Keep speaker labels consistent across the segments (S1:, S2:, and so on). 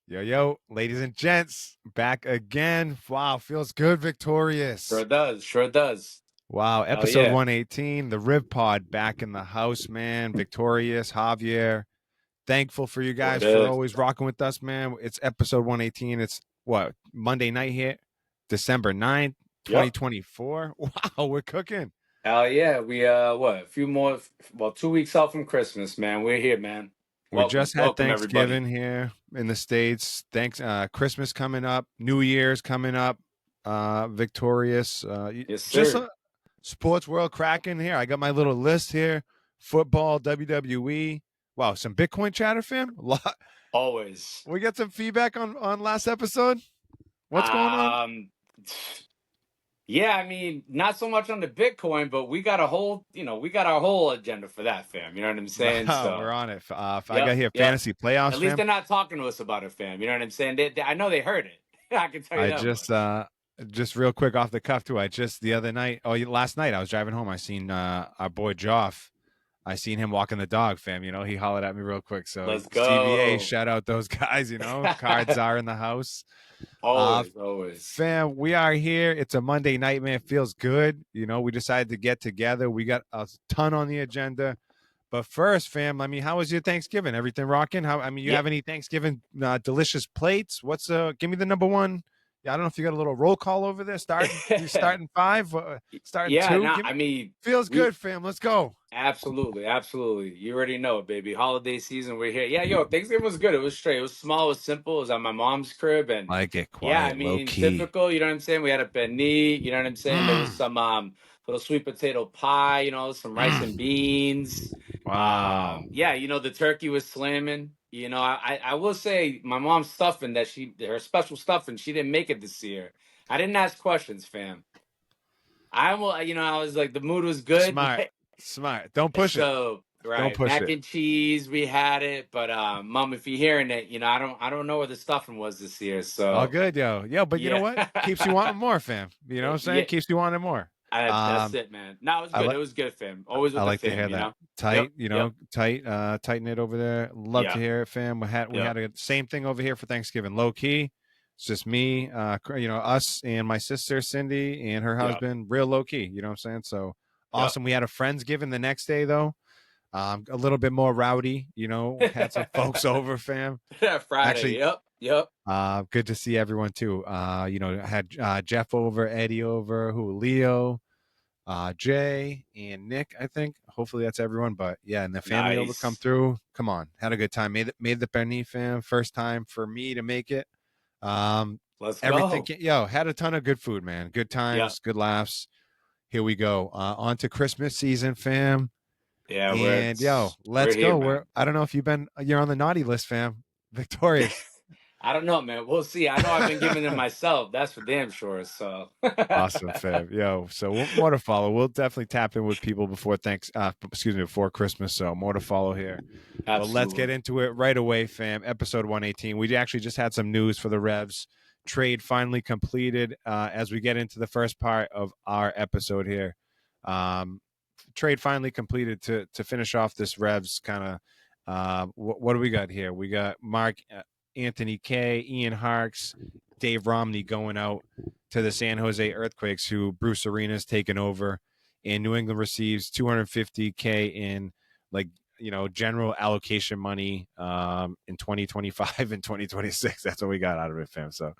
S1: Yo, yo, ladies and gents, back again. Wow, feels good, victorious.
S2: Sure does. Sure does.
S1: Wow,
S2: Hell
S1: episode
S2: yeah.
S1: 118, the Riv Pod back in the house, man. Victorious, Javier. Thankful for you
S2: What
S1: guys for
S2: is?
S1: always rocking with us, man. It's episode 118. It's what, Monday night here, December 9th,
S2: Yep.
S1: 2024. Wow, we're cooking.
S2: Hell yeah. We a few more 2 weeks out from Christmas, man. We're here, man.
S1: We
S2: Welcome.
S1: just had
S2: Welcome everybody.
S1: Thanksgiving here in the States. Thanks, Christmas coming up, New Year's coming up. Victorious.
S2: Yes,
S1: Just
S2: sir.
S1: sports world cracking here. I got my little list here. Football, WWE. Wow, some Bitcoin chatter, fam.
S2: Always.
S1: We got some feedback on last episode. What's going on?
S2: Yeah, I mean, not so much on the Bitcoin, but we got our whole agenda for that, fam. You know what I'm saying?
S1: Wow, we're
S2: So
S1: on it. I got
S2: yep,
S1: here
S2: yep.
S1: fantasy playoffs,
S2: At least
S1: fam.
S2: they're not talking to us about it, fam. You know what I'm saying? I know they heard it. I can tell you
S1: I
S2: that
S1: just real quick off the cuff too. I just the other night, last night I was driving home. I seen our boy Joff. I seen him walking the dog, fam. He hollered at me real quick. So
S2: Let's
S1: CBA,
S2: go.
S1: shout out those guys. Cards are in the house.
S2: Always.
S1: Fam, we are here. It's a Monday night, man. It feels good. We decided to get together. We got a ton on the agenda. But first, fam, I mean, how was your Thanksgiving? Everything rocking? You
S2: Yeah.
S1: have any Thanksgiving delicious plates? Give me the number one. Yeah, I don't know if you got a little roll call over there. You starting five, starting
S2: Yeah,
S1: two.
S2: no, I mean,
S1: Feels
S2: we
S1: good, fam. Let's go.
S2: absolutely. You already know it, baby. Holiday season, we're here. Yeah, yo, Thanksgiving was good. It was straight. It was small, it was simple. It was at my mom's crib, and
S1: Like it
S2: yeah, I
S1: quiet, low
S2: mean,
S1: key.
S2: typical. You know what I'm saying? We had a penne. You know what I'm saying? There was
S1: Mm,
S2: some little sweet potato pie. Some rice and
S1: mm.
S2: beans.
S1: Wow.
S2: Yeah, the turkey was slamming. I will say my mom's stuffing her special stuffing. She didn't make it this year. I didn't ask questions, fam. I was like, the mood was good.
S1: Smart. Smart. Don't push it.
S2: So,
S1: Don't
S2: right,
S1: push
S2: mac
S1: it.
S2: and cheese, we had it, but mom, if you're hearing it, I don't know where the stuffing was this year.
S1: All
S2: So,
S1: good, yo. Yo, but you know
S2: yeah,
S1: what? Keeps you wanting more, fam. You know what I'm saying?
S2: yeah,
S1: Keeps you wanting more.
S2: that's
S1: Um,
S2: it, man. No, it was
S1: I
S2: good.
S1: like
S2: It was good, fam. Always
S1: I
S2: with the
S1: like to hear
S2: fam,
S1: that.
S2: Yep,
S1: Tight,
S2: yep,
S1: tight knit over there. Love to
S2: yeah,
S1: hear it, fam. We had
S2: yep,
S1: a same thing over here for Thanksgiving. Low key. It's just me, us and my sister Cindy and her
S2: yep,
S1: husband, real low key. You know what I'm saying? So
S2: yep.
S1: awesome. We had a Friendsgiving the next day though. A little bit more rowdy, had some folks over, fam.
S2: Friday,
S1: Actually,
S2: yep.
S1: good to see everyone too. Had Jeff over, Eddie over, Leo, Jay, and Nick. I think. Hopefully that's everyone. But yeah, and the family over come
S2: Nice.
S1: through. Come on, had a good time. Made the Benny fam. First time for me to make it.
S2: Let's
S1: Everything.
S2: go.
S1: Had a ton of good food, man. Good
S2: Yeah,
S1: times, good laughs. Here we go. On to Christmas season, fam.
S2: yeah.
S1: And
S2: We're
S1: let's
S2: here,
S1: go.
S2: man.
S1: I don't know if you're on the naughty list, fam. Victorious.
S2: I don't know, man. We'll see. I know I've been giving it myself. That's for damn sure. So,
S1: Awesome, fam. So more to follow. We'll definitely tap in with people before Christmas. So more to follow here. But let's get
S2: absolutely.
S1: into it right away, fam. Episode 118. We actually just had some news for the Revs. Trade finally completed. As we get into the first part of our episode here, trade finally completed to finish off this Revs kind of. What do we got here? We got Mark Anthony K, Ian Harks, Dave Romney going out to the San Jose Earthquakes, who Bruce Arena's taken over, and New England receives $250K in general allocation money in 2025 and 2026. That's what we got out of it, fam. So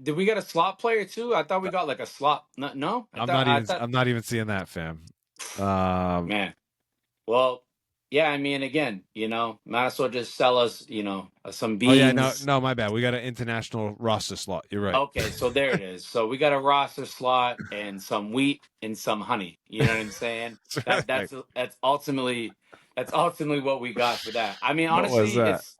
S2: Did we get a slot player too? I thought we got like a slot. No, no?
S1: I'm not even seeing that, fam.
S2: Man. Well, yeah. I mean, again, might as well just sell us, some
S1: Oh yeah,
S2: beans.
S1: no, my bad. We got an international roster slot. You're right.
S2: Okay, so there it is. So we got a roster slot and some wheat and some honey. You know what I'm saying? That
S1: Right.
S2: that's ultimately what we got for that. I mean,
S1: What was
S2: honestly,
S1: that?
S2: it's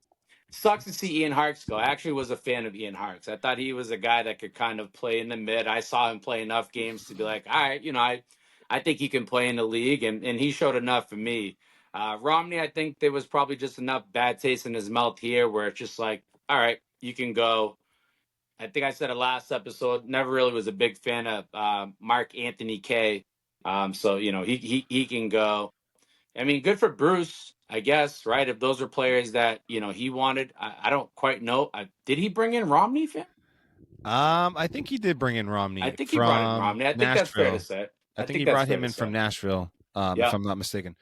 S2: sucks to see Ian Harks go. I actually was a fan of Ian Harks. I thought he was a guy that could kind of play in the mid. I saw him play enough games to be like, all right, I think he can play in the league, and he showed enough for me. Romney, I think there was probably just enough bad taste in his mouth here where it's just like, all right, you can go. I think I said it last episode. Never really was a big fan of Mark Anthony K. So he can go. I mean, good for Bruce. I guess, right? If those are players that he wanted, I don't quite know. Did he bring in Romney, fam?
S1: I think he did bring in
S2: I
S1: Romney
S2: think he brought in
S1: from
S2: Romney. I think that's fair to
S1: Nashville.
S2: say.
S1: I
S2: I
S1: think he
S2: think that's
S1: brought
S2: fair
S1: him
S2: to
S1: in
S2: say.
S1: from Nashville, if
S2: Yeah,
S1: I'm not mistaken.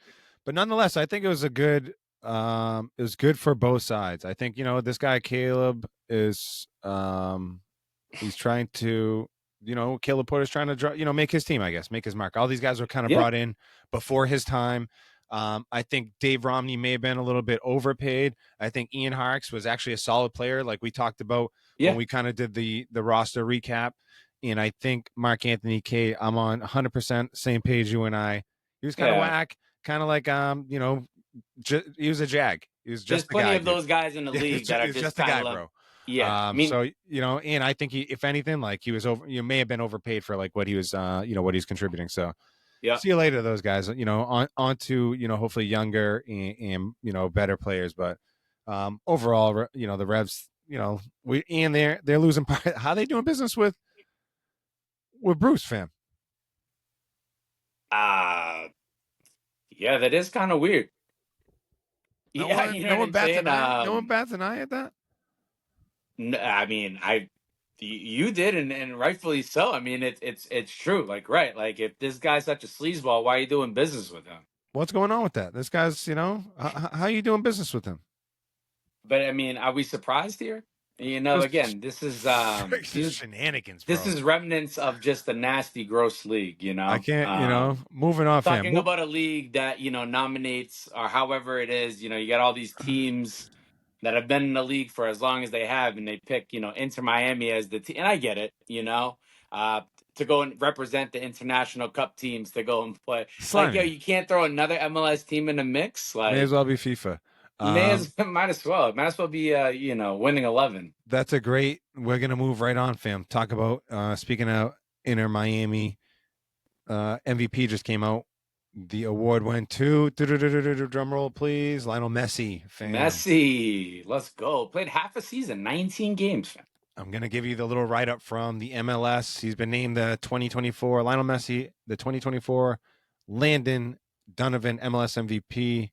S1: But nonetheless, I think it was a good. It was good for both sides. I think this guy Caleb is. He's trying to. Caleb Porter's trying to make his team. I guess make his mark. All these guys were kind of
S2: yeah,
S1: brought in before his time. I think Dave Romney may have been a little bit overpaid. I think Ian Harkes was actually a solid player, like we talked about when
S2: yeah,
S1: we kind of did the roster recap. And I think Mark Anthony K, I'm on 100% same page you and I. He was kind of
S2: yeah.
S1: whack, kind of like he was a jag. He was
S2: There's
S1: just a
S2: plenty
S1: guy,
S2: of
S1: dude.
S2: those guys in the
S1: Yeah,
S2: league that are
S1: he's
S2: just
S1: just a
S2: kind
S1: guy,
S2: of,
S1: bro.
S2: yeah. I mean,
S1: So and I think he, if anything, like he was over. You may have been overpaid for like what he was, what he's contributing. So
S2: yeah.
S1: see you later, those guys. On to hopefully younger and better players. But overall, the Revs, they're losing. How they doing business with Bruce, fam?
S2: Uh yeah, that is kind of weird.
S1: No
S2: Yeah,
S1: one,
S2: you know
S1: no
S2: what
S1: one
S2: I'm
S1: bats
S2: saying?
S1: an eye. No one bats an eye at that.
S2: I mean, you did, and rightfully so. I mean, it's true. Like, right? Like, if this guy's such a sleazeball, why are you doing business with him?
S1: What's going on with that? This guy's, how you doing business with him?
S2: But I mean, are we surprised here?
S1: Just
S2: Again, this is
S1: shenanigans,
S2: this
S1: bro.
S2: is remnants of just a nasty, gross league.
S1: I can't, moving on, fam.
S2: Talking about a league that nominates, or however it is, you got all these teams that have been in the league for as long as they have, and they pick Inter Miami as the team. And I get it, uh, to go and represent the international cup teams to go and play. Like, yo,
S1: Slimy.
S2: you can't throw another MLS team in the mix.
S1: May as
S2: Like,
S1: well be FIFA. Um,
S2: might as well be winning 11.
S1: that's a great. We're gonna move right on, fam. Talk about speaking of Inter Miami. MVP just came out. The award went to drum roll, please. Lionel Messi, fam.
S2: Messi, let's go. Played half a season, 19 games.
S1: I'm gonna give you the little write up from the MLS. He's been named the 2024 Lionel Messi, the 2024 Landon Donovan MLS MVP,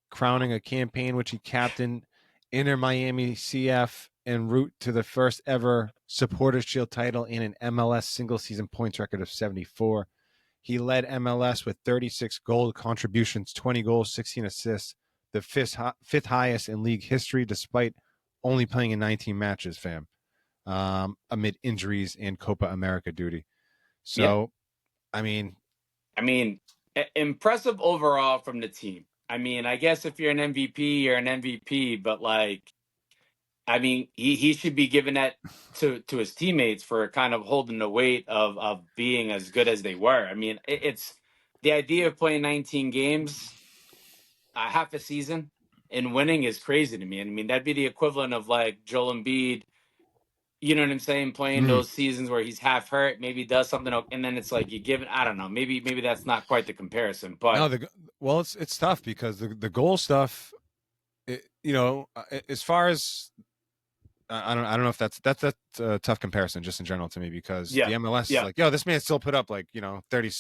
S1: crowning a campaign which he captained Inter Miami CF en route to the first ever Supporters Shield title and an MLS single season points record of 74. He led MLS with 36 goal contributions, 20 goals, 16 assists, the fifth highest in league history, despite only playing in 19 matches, fam, amid injuries and Copa America duty.
S2: Yeah.
S1: So, I mean,
S2: Impressive overall from the team. I mean, I guess if you're an MVP, you're an MVP, but like, I mean, he should be giving that to his teammates for kind of holding the weight of being as good as they were. I mean, it's the idea of playing 19 games, half a season, and winning is crazy to me. I mean, that'd be the equivalent of like Joel Embiid. You know what I'm saying? Playing those seasons where he's half hurt, maybe does something, and then it's like you give it. I don't know. Maybe that's not quite the comparison, but
S1: no, well, it's tough because the goal stuff, as far as I don't know if that's a tough comparison just in general to me because
S2: yeah,
S1: the MLS is
S2: yeah.
S1: like, yo, this man still put up like 30,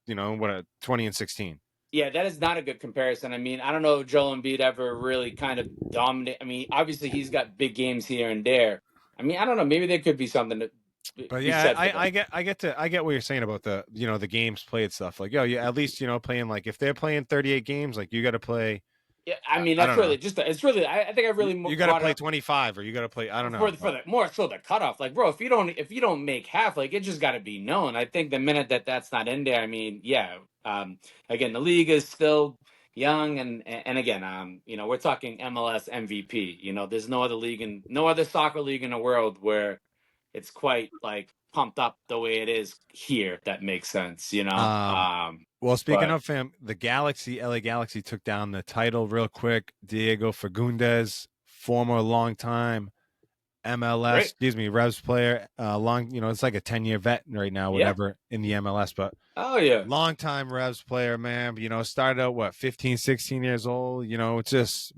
S1: 20 and 16.
S2: Yeah, that is not a good comparison. I mean, I don't know if Joel Embiid ever really kind of dominate. I mean, obviously he's got big games here and there. I mean, I don't know. Maybe there could be something to
S1: But
S2: be
S1: yeah,
S2: said for that.
S1: I get what you're saying about the games played stuff. Like, yo, yeah, at least playing like if they're playing 38 games, like you got to play.
S2: Yeah, I mean
S1: I
S2: that's
S1: don't know.
S2: really just. It's really. I think I really
S1: You got to
S2: brought it
S1: play
S2: up
S1: 25 or you got to play. I don't
S2: for
S1: know.
S2: for the more so the cutoff. Like, bro, if you don't make half, like it just got to be known. I think the minute that that's not in there, I mean, yeah. Again, the league is still young, and again, we're talking MLS MVP. There's no other soccer league in the world where it's quite like pumped up the way it is here. If that makes sense.
S1: Well, speaking
S2: But
S1: of fam, the LA Galaxy took down the title real quick. Diego Fagundes, former longtime MLS,
S2: great,
S1: excuse me, Revs player, it's like a 10-year vet right now,
S2: yeah.
S1: whatever in the MLS, but
S2: Oh yeah,
S1: longtime Revs player, man. Started out 15, 16 years old. Just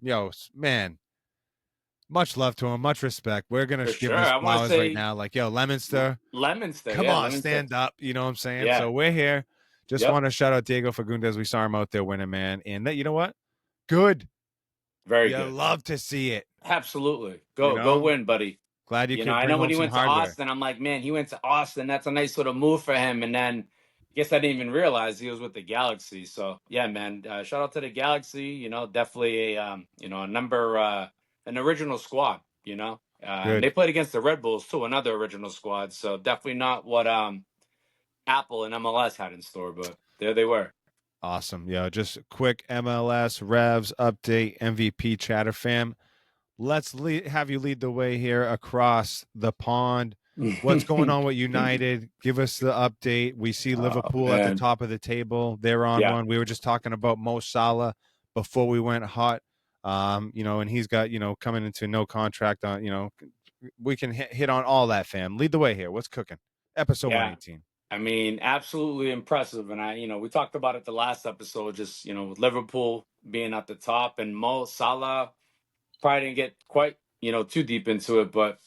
S1: man, much love to him, much respect. We're gonna
S2: for
S1: give
S2: sure.
S1: him his
S2: I want to
S1: flowers right
S2: say
S1: now. Like, yo, Lemonster,
S2: Lemonster,
S1: come
S2: yeah,
S1: on,
S2: Lemonster,
S1: stand up. You know what I'm saying?
S2: yeah.
S1: So we're here. Just
S2: Yep.
S1: want to shout out Diego Fagundes. We saw him out there winning, man. And that, you know what? Good
S2: Very
S1: You
S2: good.
S1: love to see it.
S2: Absolutely.
S1: You
S2: Go
S1: know,
S2: win, buddy.
S1: glad you
S2: You know,
S1: could
S2: I
S1: bring
S2: know when
S1: home
S2: he
S1: some
S2: went to
S1: hardware.
S2: Austin, I'm like, man, he went to Austin. That's a nice little move for him. And then I guess I didn't even realize he was with the Galaxy. So yeah, man, shout out to the Galaxy. You know, definitely a a number an original squad. You know, and
S1: Good.
S2: they played against the Red Bulls too, another original squad. So definitely not what Apple and MLS had in store, but there they were.
S1: Awesome. Yeah, just a quick MLS Revs update, MVP chatter fam. Let's have you lead the way here across the pond. What's going on with United? Give us the update. We see
S2: Oh
S1: Liverpool at the
S2: man,
S1: top of the table. They're on
S2: yeah.
S1: one. We were just talking about Mo Salah before we went hot. And he's got, coming into no contract on, we can hit on all that, fam. Lead the way here. What's cooking? Episode
S2: Yeah.
S1: 118.
S2: I mean, absolutely impressive. And we talked about it the last episode, just, with Liverpool being at the top and Mo Salah probably didn't get quite, too deep into it. But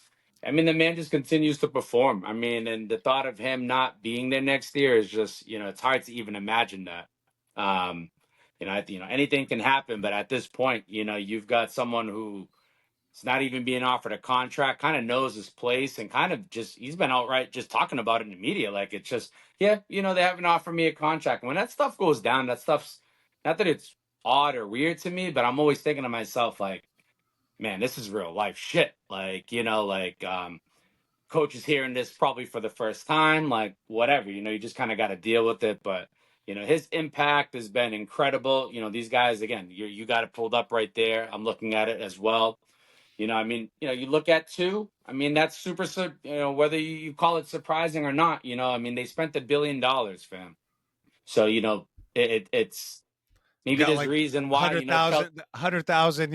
S2: I mean, the man just continues to perform. I mean, and the thought of him not being there next year is just, it's hard to even imagine that. Anything can happen. But at this point, you've got someone who is not even being offered a contract, kind of knows his place, and kind of just he's been outright just talking about it in the media. Like it's just, yeah, they haven't offered me a contract. When that stuff goes down, that stuff's not that it's odd or weird to me, but I'm always thinking to myself, like, man, this is real life shit. Like, coach is hearing this probably for the first time, like whatever, you just kind of got to deal with it. But his impact has been incredible. These guys, again, you got it pulled up right there. I'm looking at it as well. You look at two. I mean, that's super. Whether you call it surprising or not, I mean, they spent $1 billion, fam. So it's maybe
S1: Got
S2: there's a
S1: like
S2: reason why
S1: 100,000,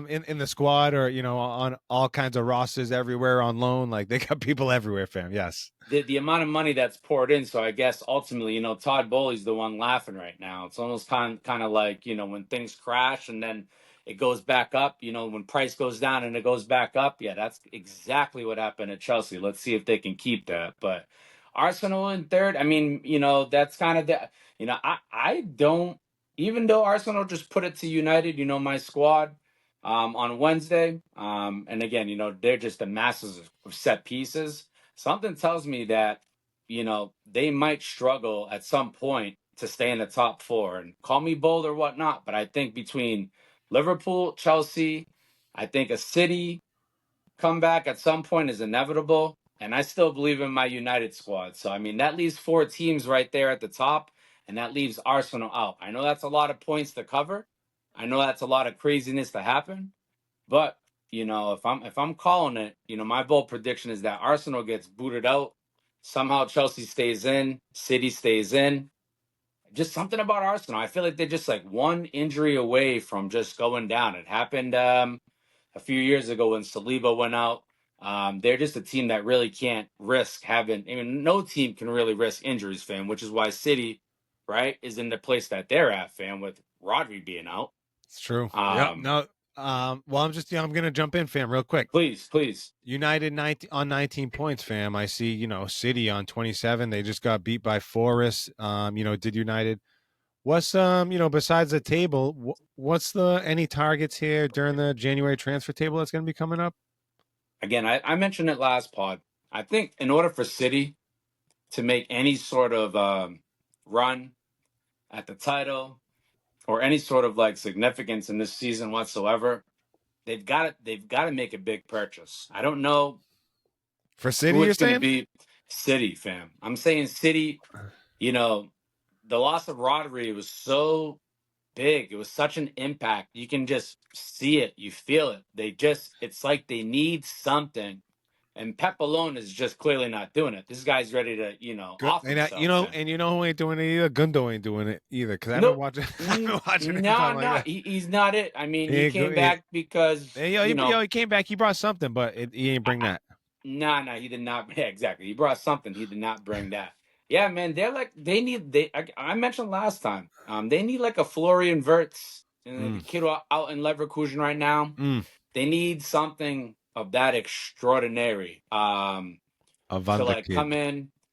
S1: in the squad, or on all kinds of rosters everywhere on loan. Like they got people everywhere, fam. Yes.
S2: the amount of money that's poured in. So I guess ultimately, Todd Bowley's the one laughing right now. It's almost kind of like when things crash and then it goes back up. When price goes down and it goes back up. Yeah, that's exactly what happened at Chelsea. Let's see if they can keep that. But Arsenal in third. I mean, that's kind of the. I don't. Even though Arsenal just put it to United, my squad. On Wednesday, and again, they're just the masses of set pieces. Something tells me that they might struggle at some point to stay in the top four. And call me bold or whatnot, but I think between Liverpool, Chelsea, I think a City comeback at some point is inevitable. And I still believe in my United squad. So I mean, that leaves four teams right there at the top, and that leaves Arsenal out. I know that's a lot of points to cover. I know that's a lot of craziness to happen. But if I'm calling it, my bold prediction is that Arsenal gets booted out. Somehow Chelsea stays in, City stays in. Just something about Arsenal. I feel like they're just like one injury away from just going down. It happened a few years ago when Saliba went out. They're just a team that really can't risk having. I mean, no team can really risk injuries, fam. Which is why City, right, is in the place that they're at, fam, with Rodri being out.
S1: It's true. Yep.
S2: Um,
S1: No. Well, I'm gonna jump in, fam, real quick.
S2: please, please.
S1: United 19 on 19 points, fam. I see, City on 27. They just got beat by Forest. Did United. What's besides the table, what's the any targets here during the January transfer table that's gonna be coming up?
S2: Again, I mentioned it last pod. I think in order for City to make any sort of run at the title or any sort of like significance in this season whatsoever, they've got to make a big purchase. I don't know
S1: For City,
S2: who
S1: you're
S2: it's going to
S1: saying?
S2: be. City, fam. I'm saying City. You know, the loss of Rodri was so big. It was such an impact. You can just see it. You feel it. It's like they need something. And Pep alone is just clearly not doing it. This guy's ready to,
S1: Good.
S2: off
S1: And
S2: himself, fam.
S1: who ain't doing it either? Gundo ain't doing it either. Because I've been
S2: Nope.
S1: watching I've been watching him
S2: No,
S1: talking like
S2: no,
S1: that.
S2: he's not it. I mean, he
S1: He,
S2: came
S1: he,
S2: back because,
S1: he came back, he brought something, but he ain't bring that.
S2: no, he did not. Yeah, exactly. He brought something. He did not bring that. Yeah, man, I mentioned last time, they need like a Florian Wirtz, the
S1: Mm,
S2: kid out in Leverkusen right now.
S1: mm.
S2: They need something of that extraordinary.
S1: A
S2: To
S1: Wonder
S2: like come
S1: Kid.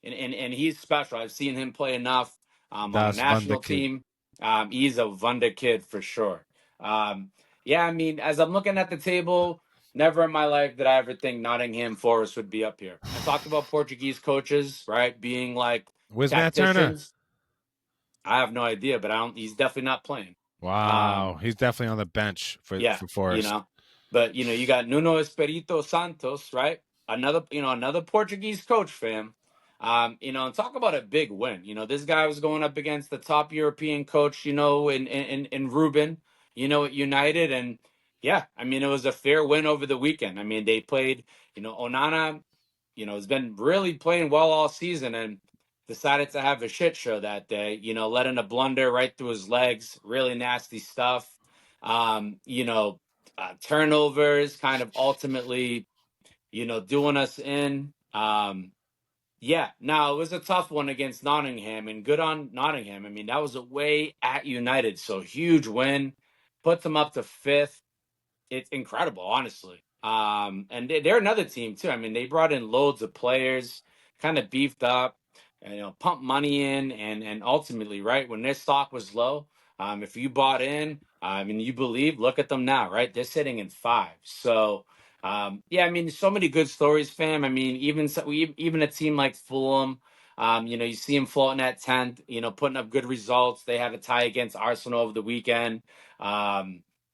S2: in and he's special. I've seen him play enough on a
S1: Das Wonder
S2: national
S1: Kid.
S2: team. He's a Wonder kid for sure. Um, Yeah, I mean, as I'm looking at the table, never in my life did I ever think Nottingham Forest would be up here. I talked about Portuguese coaches, right, being like
S1: Where's Matt Turner?
S2: tacticians. I have no idea, but I don't. He's definitely not playing.
S1: Wow,
S2: Um,
S1: he's definitely on the bench
S2: yeah,
S1: for
S2: you
S1: Forest.
S2: know, but you got Nuno Espirito Santos, right? Another Portuguese coach, fam. And talk about a big win. This guy was going up against the top European coach, in Ruben, at United, and yeah, I mean, it was a fair win over the weekend. I mean, they played, Onana, has been really playing well all season, and decided to have a shit show that day. Letting a blunder right through his legs, really nasty stuff. Turnovers, kind of ultimately, doing us in. Yeah, now it was a tough one against Nottingham, and good on Nottingham. I mean, that was away at United, so huge win, puts them up to fifth. It's incredible, honestly. And they're another team too. I mean, they brought in loads of players, kind of beefed up, and pumped money in, and ultimately, right when their stock was low, if you bought in, I mean, you believe. Look at them now, right? They're sitting in five. So, yeah, I mean, so many good stories, fam. I mean, even a team like Fulham. You see them floating at 10th, putting up good results. They had a tie against Arsenal over the weekend.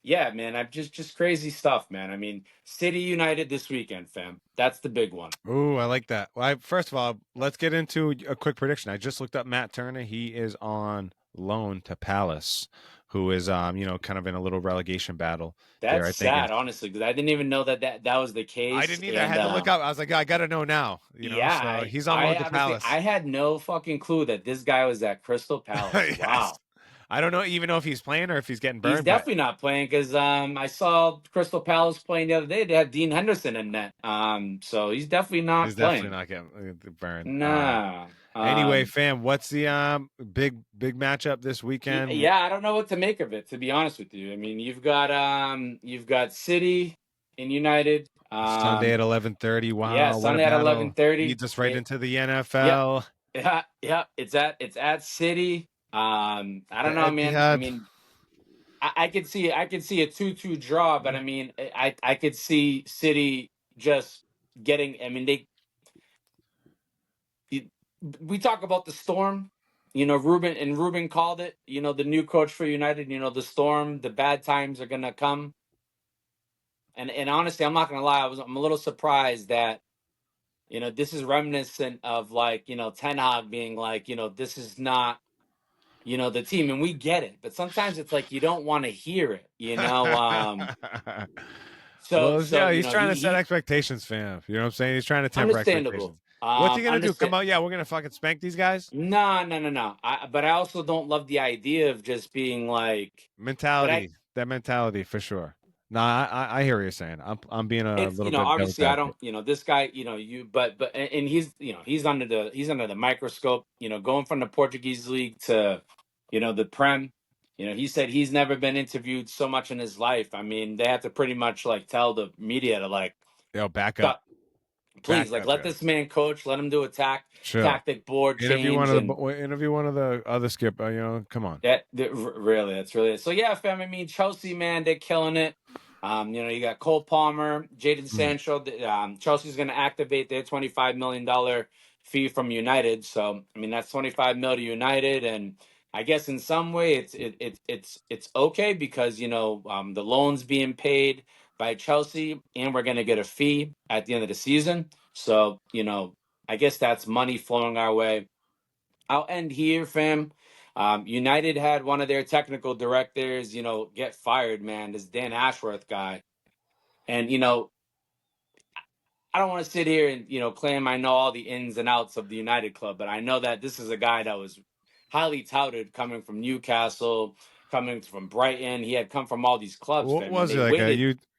S2: Yeah, man, I've just crazy stuff, man. I mean, City United this weekend, fam. That's the big one.
S1: Ooh, I like that. Well, first of all, let's get into a quick prediction. I just looked up Matt Turner. He is on loan to Palace, who is kind of in a little relegation battle there.
S2: That's
S1: I think, and
S2: sad, honestly, because I didn't even know that was the
S1: I
S2: case.
S1: didn't either. I
S2: And
S1: had to look up. I was like, I got to know now.
S2: yeah,
S1: So
S2: I
S1: he's on
S2: I
S1: loan to
S2: honestly
S1: Palace.
S2: I had no fucking clue that this guy was at Crystal Palace.
S1: Yes.
S2: Wow.
S1: I don't know even know if he's playing or if he's getting
S2: He's
S1: burned, but
S2: definitely not playing because I saw Crystal Palace playing the other day. They had Dean Henderson in net. So he's definitely
S1: he's
S2: not
S1: definitely
S2: playing.
S1: not getting burned.
S2: Nah.
S1: Anyway, fam, what's the big matchup this weekend?
S2: Yeah, I don't know what to make of it, to be honest with you. I mean, you've got City and United.
S1: Sunday at 11:30.
S2: Yeah,
S1: Wow, what a
S2: Sunday at
S1: battle!
S2: 11:30.
S1: Leads us right
S2: It
S1: into the
S2: Yep.
S1: NFL.
S2: Yeah, yeah. It's at City. I
S1: The
S2: don't know, man. I
S1: Etihad.
S2: mean, I could see a 2-2 draw, but I mean, I could see City just getting. I mean, we talk about the storm. Ruben called it. The new coach for United. The storm. The bad times are gonna come. And honestly, I'm not gonna lie. I'm a little surprised that this is reminiscent of like Ten Hag being like this is not the team, and we get it. But sometimes it's like you don't want to hear it. So
S1: Well,
S2: so
S1: he's trying to set
S2: he
S1: expectations, fam. You know what I'm saying? He's trying to temper expectations.
S2: understandable.
S1: What's he gonna do?
S2: Understand.
S1: Come out? Yeah, we're gonna fucking spank these guys.
S2: No, no, no, no. But I also don't love the idea of just being like. But I
S1: Mentality, that mentality for sure. No, I hear what you're saying. I'm being a
S2: it's
S1: little bit devil's
S2: obviously I
S1: advocate.
S2: don't this guy you but and he's under the microscope, going from the Portuguese league to the Prem. He said he's never been interviewed so much in his life. I mean, they have to pretty much like tell the media to like
S1: Yo, back up,
S2: stop,
S1: back
S2: please, like
S1: up,
S2: let
S1: guys.
S2: this man coach, let him do
S1: Chill.
S2: tactic board
S1: Interview one
S2: change.
S1: of the
S2: And
S1: interview one of the other skip. Come on.
S2: really, that's really it. So yeah, fam. I mean, Chelsea, man, they're killing it. You got Cole Palmer, Jadon
S1: Mm.
S2: Sancho. Chelsea's going to activate their $25 million fee from United. So I mean, that's 25 mil to United, and I guess in some way it's okay because the loan's being paid by Chelsea, and we're going to get a fee at the end of the season. So I guess that's money flowing our way. I'll end here, fam. United had one of their technical directors, get fired, man. This Dan Ashworth guy. And, I don't want to sit here and, claim I know all the ins and outs of the United club, but I know that this is a guy that was highly touted coming from Newcastle, coming from Brighton. He had come from all these clubs,
S1: What
S2: fam. And
S1: was
S2: they
S1: it like
S2: waited.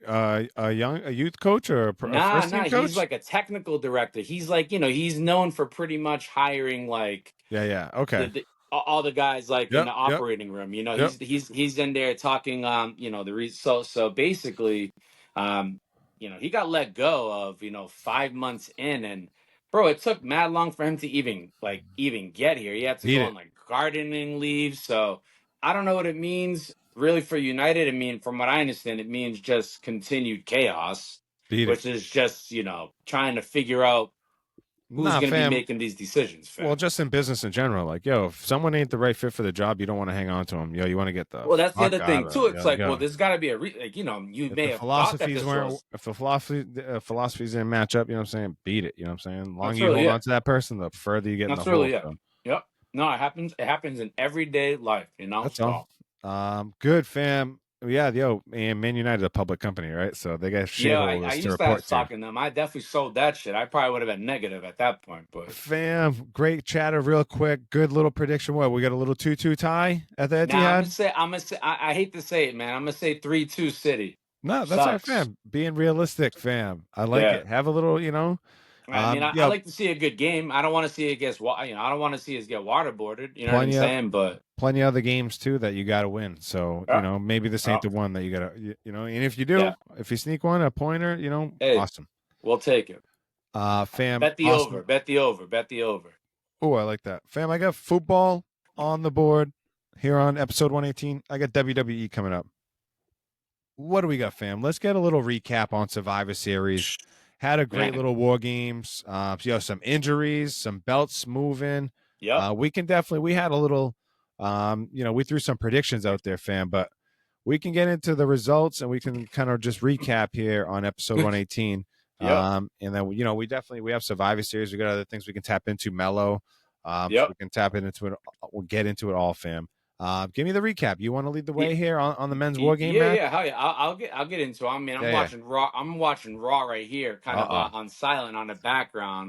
S1: a youth coach or a
S2: Nah,
S1: first team
S2: nah. He's
S1: coach?
S2: like a technical director. He's like, he's known for pretty much hiring like
S1: Yeah, yeah. Okay.
S2: all the guys like in the
S1: Yep, yep,
S2: operating room.
S1: yep.
S2: He's in there talking. So basically, he got let go of 5 months in, and bro, it took mad long for him to even get here. He had to
S1: Eat
S2: go on
S1: it.
S2: like gardening leave. So I don't know what it means really for United, I mean, from what I understand, it means just continued chaos,
S1: Beat it.
S2: which is just, trying to figure out who's
S1: Nah,
S2: going to be
S1: fam.
S2: making these decisions,
S1: Well,
S2: fam.
S1: just in business in general, like, yo, if someone ain't the right fit for the job, you don't want to hang on to them. Yo, you want to get the
S2: Well, that's the
S1: fuck
S2: other
S1: out
S2: thing
S1: of
S2: too.
S1: it.
S2: It's
S1: Yo,
S2: like, well,
S1: yo.
S2: there's got to be you
S1: If
S2: may
S1: the
S2: have thought that
S1: philosophies
S2: this
S1: weren't,
S2: was.
S1: if the philosophies didn't match up, you know what I'm saying? Beat it. You know what I'm saying? The longer
S2: That's
S1: you
S2: really
S1: hold
S2: it.
S1: on to that person, the further you get in the
S2: That's
S1: hole.
S2: really it.
S1: So
S2: Yep. No, it happens. It happens in everyday life,
S1: that's all.
S2: So
S1: Good fam. Yeah, yo, and Man United a public company, right? So they got
S2: yeah, I
S1: shareholders to
S2: used to have
S1: report to.
S2: stock in them. I definitely sold that shit. I probably would have been negative at that point, but
S1: Fam, great chatter, real quick. Good little prediction. What we got a little 2-2 tie at the
S2: now
S1: Etihad?
S2: I'm gonna say, I hate to say it, man. I'm gonna say 3-2 City.
S1: No, that's our
S2: Sucks.
S1: fam. Being realistic, fam. I like
S2: Yeah.
S1: it. Have a little,
S2: I mean, I
S1: yeah,
S2: like to see a good game. I don't want to see it I don't want to see us get waterboarded. You know what I'm
S1: plenty of
S2: saying? But
S1: plenty of other games too that you got to win. So
S2: yeah,
S1: maybe this
S2: yeah,
S1: ain't the one that you got to, And if you
S2: yeah.
S1: do, if you sneak one, a pointer,
S2: Hey,
S1: awesome.
S2: we'll take it.
S1: Fam,
S2: Bet the over.
S1: awesome.
S2: Bet the over. Bet the over.
S1: Oh, I like that, fam. I got football on the board here on episode 118. I got WWE coming up. What do we got, fam? Let's get a little recap on Survivor Series. Had a great
S2: Man.
S1: little war games. Some injuries, some belts moving.
S2: Yep.
S1: We had a little, we threw some predictions out there, fam, but we can get into the results and we can kind of just recap here on episode 118.
S2: Yep.
S1: And then, we have Survivor Series. We got other things we can tap into, Mellow. So
S2: Yep.
S1: we can tap into it. We'll get into it all, fam. Give me the recap. You want to lead the way here on the men's war game
S2: Yeah,
S1: match?
S2: yeah, hell yeah. I'll get into it. I mean, I'm
S1: Yeah, yeah.
S2: watching Raw. I'm watching Raw right here, kind of
S1: Uh-oh.
S2: on silent on the background.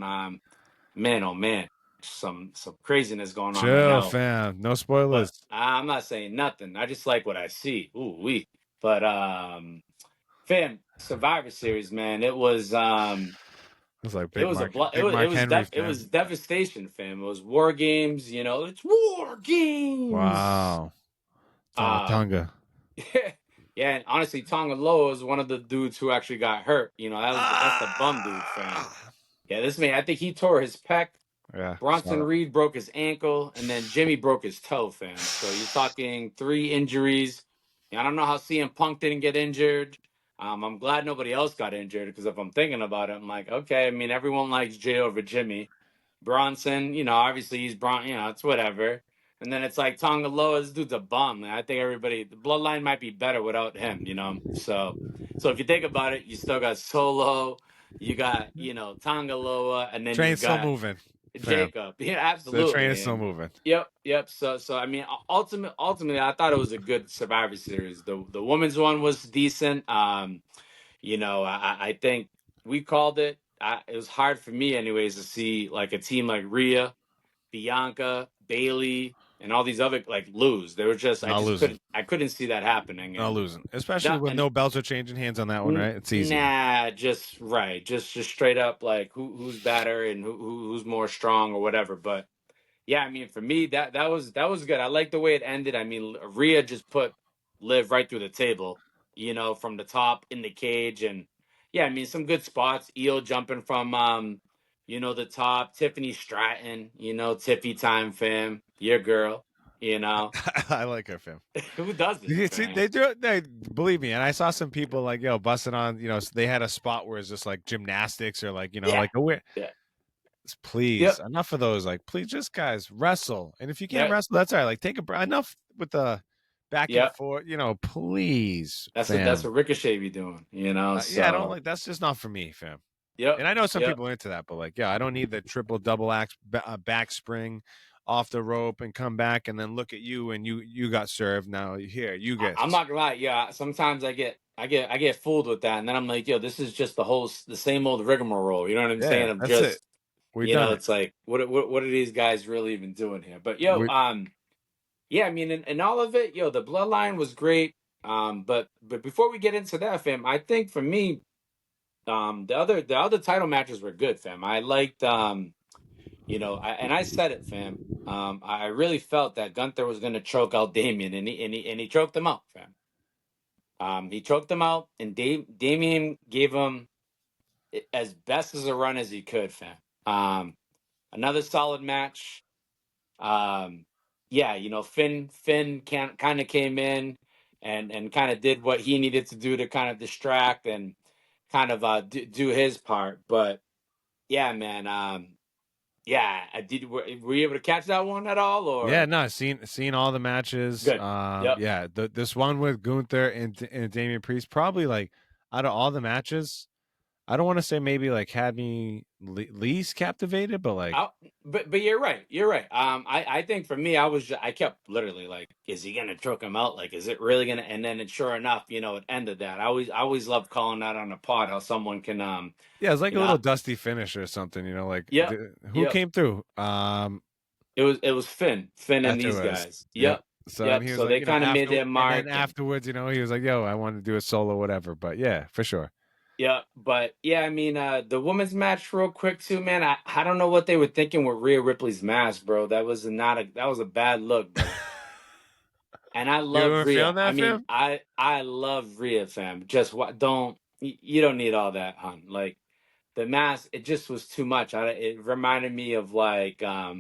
S2: Man, oh man, some craziness going on right
S1: Chill,
S2: now.
S1: fam. No
S2: But
S1: spoilers.
S2: I'm not saying nothing. I just like what I see. Ooh wee. But fam, Survivor Series, man.
S1: It's like
S2: It
S1: Big
S2: was a
S1: Mark,
S2: blo-
S1: Big Mark Henry,
S2: it
S1: fam.
S2: was devastation, fam. It was war games. It's war games.
S1: Wow. Tonga
S2: Um,
S1: Tonga.
S2: yeah, and honestly, Tonga Loa is one of the dudes who actually got hurt. That's the bum dude, fam.
S1: Ah!
S2: Yeah, this man, I think he tore his pec.
S1: Yeah, saw
S2: Bronson
S1: that.
S2: Reed broke his ankle, and then Jimmy broke his toe, fam. So you're talking 3 injuries. I don't know how CM Punk didn't get injured. I'm glad nobody else got injured because if I'm thinking about it, I'm like, okay. I mean, everyone likes Jay over Jimmy. Bronson, obviously he's it's whatever. And then it's like Tonga Loa, this dude's a bum. I think the bloodline. Might be better without him. So if you think about it, you still got Solo, you got, Tonga Loa, and then you
S1: Train's still
S2: got
S1: moving, fam.
S2: Jacob. Yeah,
S1: The train is
S2: absolutely.
S1: still
S2: And
S1: moving.
S2: yep. So I mean, ultimately, I thought it was a good Survivor Series. The women's one was decent. I think we called it. It was hard for me, anyways, to see like a team like Rhea, Bianca, Bailey, and all these other like lose. They were just I
S1: Not
S2: just
S1: losing.
S2: couldn't see that happening.
S1: Not
S2: And
S1: losing. Especially
S2: that
S1: with
S2: and
S1: no belts are changing hands on that one, right? It's easy.
S2: nah, just right, just straight up like who's better and who's more strong or whatever. But yeah, I mean, for me, that was good. I like the way it ended. I mean, Rhea just put Liv right through the table, from the top in the cage, and yeah, I mean, some good spots. Io jumping from the top. Tiffany Stratton, Tiffy time, fam, your girl, you know,
S1: I like her, fam.
S2: who doesn't,
S1: You see,
S2: fam?
S1: they do it. They believe me, and I saw some people like busting on. They had a spot where it's just like gymnastics or like
S2: Yeah,
S1: like a weird.
S2: yeah,
S1: Please,
S2: yep,
S1: enough of those. Like, please, just guys wrestle. And if you can't
S2: yeah,
S1: wrestle, that's all right. Like, take a break. Enough with the back and
S2: yeah.
S1: forth. Please,
S2: That's
S1: fam.
S2: what Ricochet be doing,
S1: Yeah, I don't
S2: So
S1: like. That's just not for me, fam.
S2: yep,
S1: And I know some
S2: yep.
S1: people are into that, but like, yeah, I don't need the triple double axe back spring off the rope and come back and then look at you and you got served. Now here, you get.
S2: I'm not gonna lie. Yeah, sometimes I get fooled with that, and then I'm like, yo, this is just the same old rigmarole. You know what I'm saying?
S1: Yeah,
S2: Of
S1: that's it.
S2: just,
S1: We done it.
S2: it's like, what are these guys really even doing here? But yo,
S1: We
S2: yeah, I mean, in all of it, yo, the bloodline was great. But before we get into that, fam, I think for me, the other title matches were good, fam. I liked, and I said it, fam. I really felt that Gunther was gonna choke out Damien, and he choked him out, fam. He choked him out, and Damien gave him as best as a run as he could, fam. Another solid match. Yeah, Finn kind of came in. and kind of did what he needed to do to kind of distract and kind of do his part. But yeah, man, yeah, were you able to catch that one at all,
S1: Yeah,
S2: or
S1: no, seen all the matches.
S2: good? Yep.
S1: Yeah, this one with Gunther and Damian Priest, probably like out of all the matches, I don't want to say maybe like had me least captivated, but like
S2: But you're right. You're right. I think for me, I kept literally like, is he gonna choke him out? Like, is it really gonna? And then sure enough, it ended that. I always love calling that on a pod how someone can
S1: yeah, it's like
S2: you
S1: a
S2: know,
S1: little dusty finish or something, like
S2: yep,
S1: who
S2: yep.
S1: came through?
S2: It was Finn and
S1: That's who it
S2: these
S1: was.
S2: guys.
S1: Yep.
S2: Yep,
S1: So and
S2: yep.
S1: he was
S2: So
S1: like,
S2: they kind of made
S1: after
S2: their
S1: and then
S2: mark and.
S1: afterwards, he was like, yo, I want to do a solo, whatever. But yeah, for sure.
S2: Yeah, but yeah, I mean, the women's match, real quick too, man. I don't know what they were thinking with Rhea Ripley's mask, bro. That was a bad look, but and I
S1: You
S2: love
S1: were feeling
S2: Rhea. I
S1: that,
S2: mean,
S1: fam?
S2: I love Rhea, fam. Just what don't you don't need all that, hun. Like the mask, it just was too much. It reminded me of like I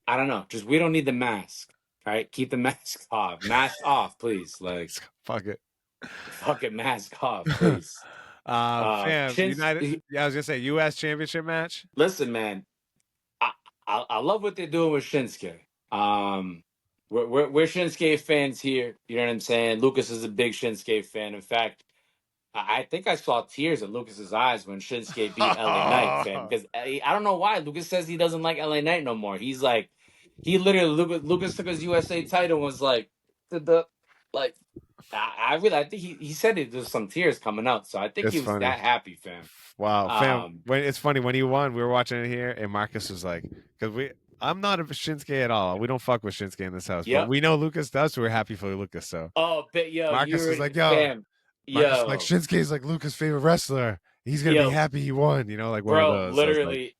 S2: don't know. Just we don't need the mask. All right, keep the mask off. Mask off, please. Like
S1: Fuck it.
S2: fucking mask off, please.
S1: Fam,
S2: Shins.
S1: United. Yeah, I was gonna say U.S. Championship match.
S2: Listen, man. I, I love what they're doing with Shinsuke. We're Shinsuke fans here. You know what I'm saying? Lucas is a big Shinsuke fan. In fact, I think I saw tears in Lucas's eyes when Shinsuke beat LA Knight, fam. Because I don't know why Lucas says he doesn't like LA Knight no more. He's like, he literally Lucas took his USA title and was like, the like. I think he said there's some tears coming out, so I think he
S1: It's
S2: was
S1: funny.
S2: that happy, fam.
S1: Wow, fam.
S2: Um,
S1: When it's funny when he won, we were watching it here, and Marcus was like, "Because I'm not a Shinsuke at all. We don't fuck with Shinsuke in this house, but
S2: yep.
S1: we know Lucas does, so we're happy for Lucas." So
S2: Oh, but yo,
S1: Marcus was like, "Yo,
S2: fam,
S1: Marcus was like
S2: yo,
S1: Shinsuke is like Lucas' favorite wrestler. He's gonna be
S2: yo,
S1: happy he won." Like one of
S2: bro,
S1: those. So I was like,
S2: literally,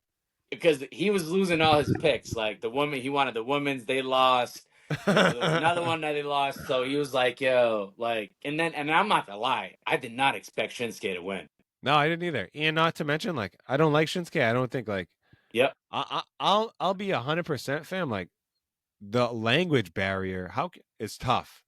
S2: because he was losing all his picks. Like the woman, he wanted the women's, they lost. There was another one that they lost, so he was like, yo, like, and I'm not gonna lie, I did not expect Shinsuke to win.
S1: "No, I didn't either." And not to mention, like, I don't like Shinsuke. I don't think like
S2: Yep.
S1: I'll be 100% fam. Like the language barrier, it's tough.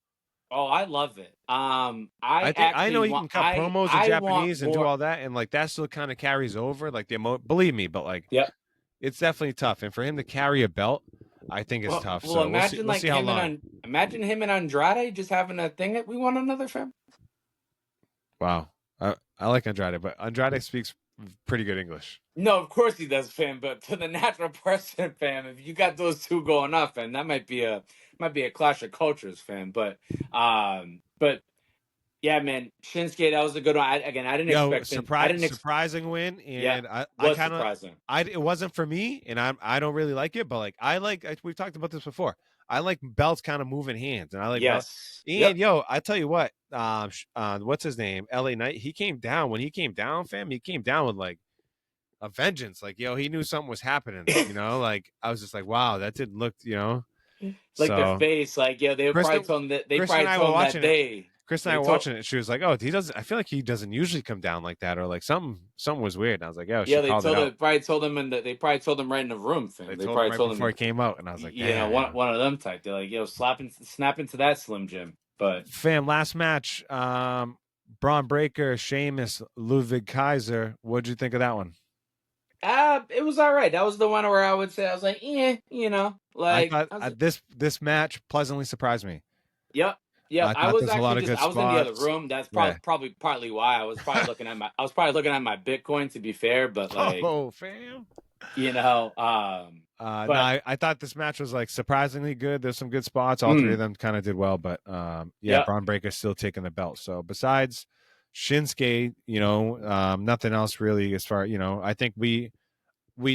S2: Oh, I love it. I
S1: I
S2: actually
S1: know he
S2: want,
S1: can cut promos in
S2: I want
S1: Japanese and do
S2: more.
S1: all that, and like that still kind of carries over. Like believe me, but like
S2: Yep.
S1: it's definitely tough. And for him to carry a belt, I think it's tough.
S2: Well,
S1: So we'll see.
S2: imagine
S1: We'll
S2: like
S1: see how long.
S2: imagine him and Andrade just having a thing that we want another fam.
S1: Wow, I like Andrade, but Andrade speaks pretty good English.
S2: No, of course he does, fam. But to the natural person, fam, if you got those two going off, fam, that might be a clash of cultures, fam. But yeah, man, Shinsuke, that was a good one. I didn't
S1: Yo,
S2: expect him. I didn't.
S1: surprising win,
S2: Yeah,
S1: and I
S2: was
S1: kind of
S2: surprising.
S1: it wasn't for me, and I don't really like it, but like we've talked about this before. I like belts kind of moving hands, and I like belt.
S2: Yes.
S1: And
S2: Yep.
S1: yo, I tell you what, what's his name? LA Knight. He came down when he came down, fam. He came down with like a vengeance. Like yo, he knew something was happening. Like I was just like, wow, that didn't look.
S2: Like the
S1: So
S2: face, like yeah, they probably
S1: Kristen,
S2: told him that they
S1: Kristen and
S2: probably
S1: I were
S2: told him that
S1: watching it.
S2: day.
S1: Chris and I
S2: They
S1: were
S2: told.
S1: watching it. She was like, "Oh, he doesn't. I feel like he doesn't usually come down like that, or like something was weird." And I was like, "Oh, she
S2: Yeah, they
S1: called it
S2: told him.
S1: out."
S2: Probably told him, and they probably told him right in the room,
S1: They
S2: fam. They
S1: told him
S2: probably
S1: right
S2: told
S1: before
S2: him,
S1: he came out, and I was like,
S2: one
S1: "Damn."
S2: one of them type. They're like, yo, snap into that Slim Jim. But
S1: Fam, last match, Braun Breaker, Sheamus, Ludwig Kaiser. What'd you think of that one?
S2: it was all right. That was the one where I would say I was like,
S1: I
S2: like
S1: thought
S2: I was,
S1: this match pleasantly surprised me.
S2: yep, yep.
S1: I
S2: I
S1: thought
S2: was
S1: there's a lot
S2: actually
S1: of
S2: just
S1: good
S2: I was in the other
S1: spots.
S2: room. That's
S1: Yeah.
S2: probably partly why I was probably looking at my Bitcoin, to be fair, but like
S1: Oh, fam.
S2: you know,
S1: No,
S2: but
S1: I thought this match was like surprisingly good. There's some good spots. All three of them kind of did well, but yeah,
S2: yep.
S1: Braun Breaker's still taking the belt. So besides Shinsuke, nothing else really as far, I think we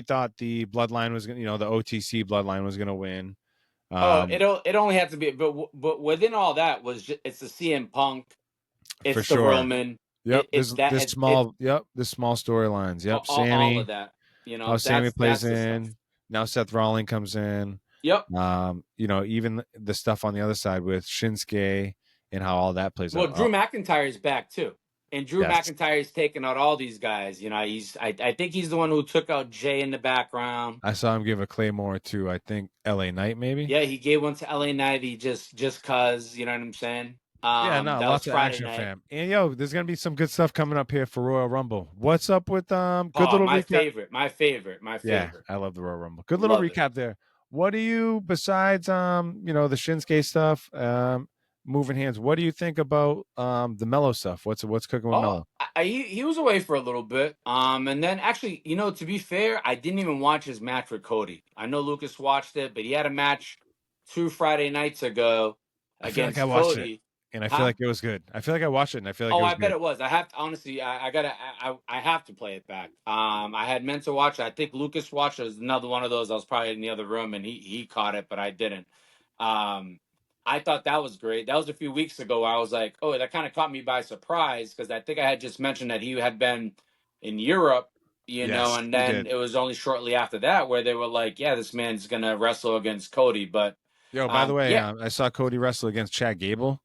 S1: thought the bloodline was gonna, the OTC bloodline was gonna win.
S2: Oh, it only had to be, but within all that was it's the CM Punk,
S1: For
S2: it's the
S1: sure.
S2: Roman,
S1: Yep.
S2: it's that it's
S1: This small storylines. Yep.
S2: all of
S1: Sammy.
S2: that.
S1: Oh, Sammy plays
S2: That's the stuff.
S1: in. Now Seth Rollins comes in.
S2: Yep.
S1: Even the stuff on the other side with Shinsuke and how all that plays
S2: Well,
S1: out.
S2: Drew McIntyre is back too, and Drew
S1: Yes.
S2: McIntyre is taking out all these guys. I think he's the one who took out Jay in the background.
S1: I saw him give a Claymore to, I think, LA Knight, maybe.
S2: Yeah, he gave one to LA Knight. He just cause, you know what I'm saying.
S1: Yeah, no,
S2: That was
S1: lots of
S2: Friday
S1: action,
S2: night.
S1: fam. And yo, there's gonna be some good stuff coming up here for Royal Rumble. What's up with good
S2: Oh,
S1: little
S2: my
S1: recap?
S2: favorite, my favorite, my
S1: Yeah,
S2: favorite.
S1: I love the Royal Rumble. Good little
S2: Love it.
S1: recap there. What do you, besides the Shinsuke stuff, moving hands, what do you think about the Mellow stuff? What's cooking with
S2: Oh,
S1: Mellow?
S2: he was away for a little bit. And then actually, to be fair, I didn't even watch his match with Cody. I know Lucas watched it, but he had a match 2 Friday nights ago
S1: I feel like I
S2: against
S1: watched it
S2: Cody.
S1: and I feel
S2: Huh?
S1: like it was good. I feel like I watched it and I feel like it
S2: Oh,
S1: was
S2: I bet
S1: good.
S2: it was. I have to honestly. I have to play it back. I had meant to watch it. I think Lucas watched it. It was another one of those. I was probably in the other room and he caught it, but I didn't. Um, I thought that was great. That was a few weeks ago. Where I was like, oh, that kind of caught me by surprise because I think I had just mentioned that he had been in Europe,
S1: Yes,
S2: and
S1: you
S2: then
S1: did.
S2: it was only shortly after that where they were like, yeah, this man's gonna wrestle against Cody. But
S1: Yo, by the way,
S2: yeah,
S1: I saw Cody wrestle against Chad Gable.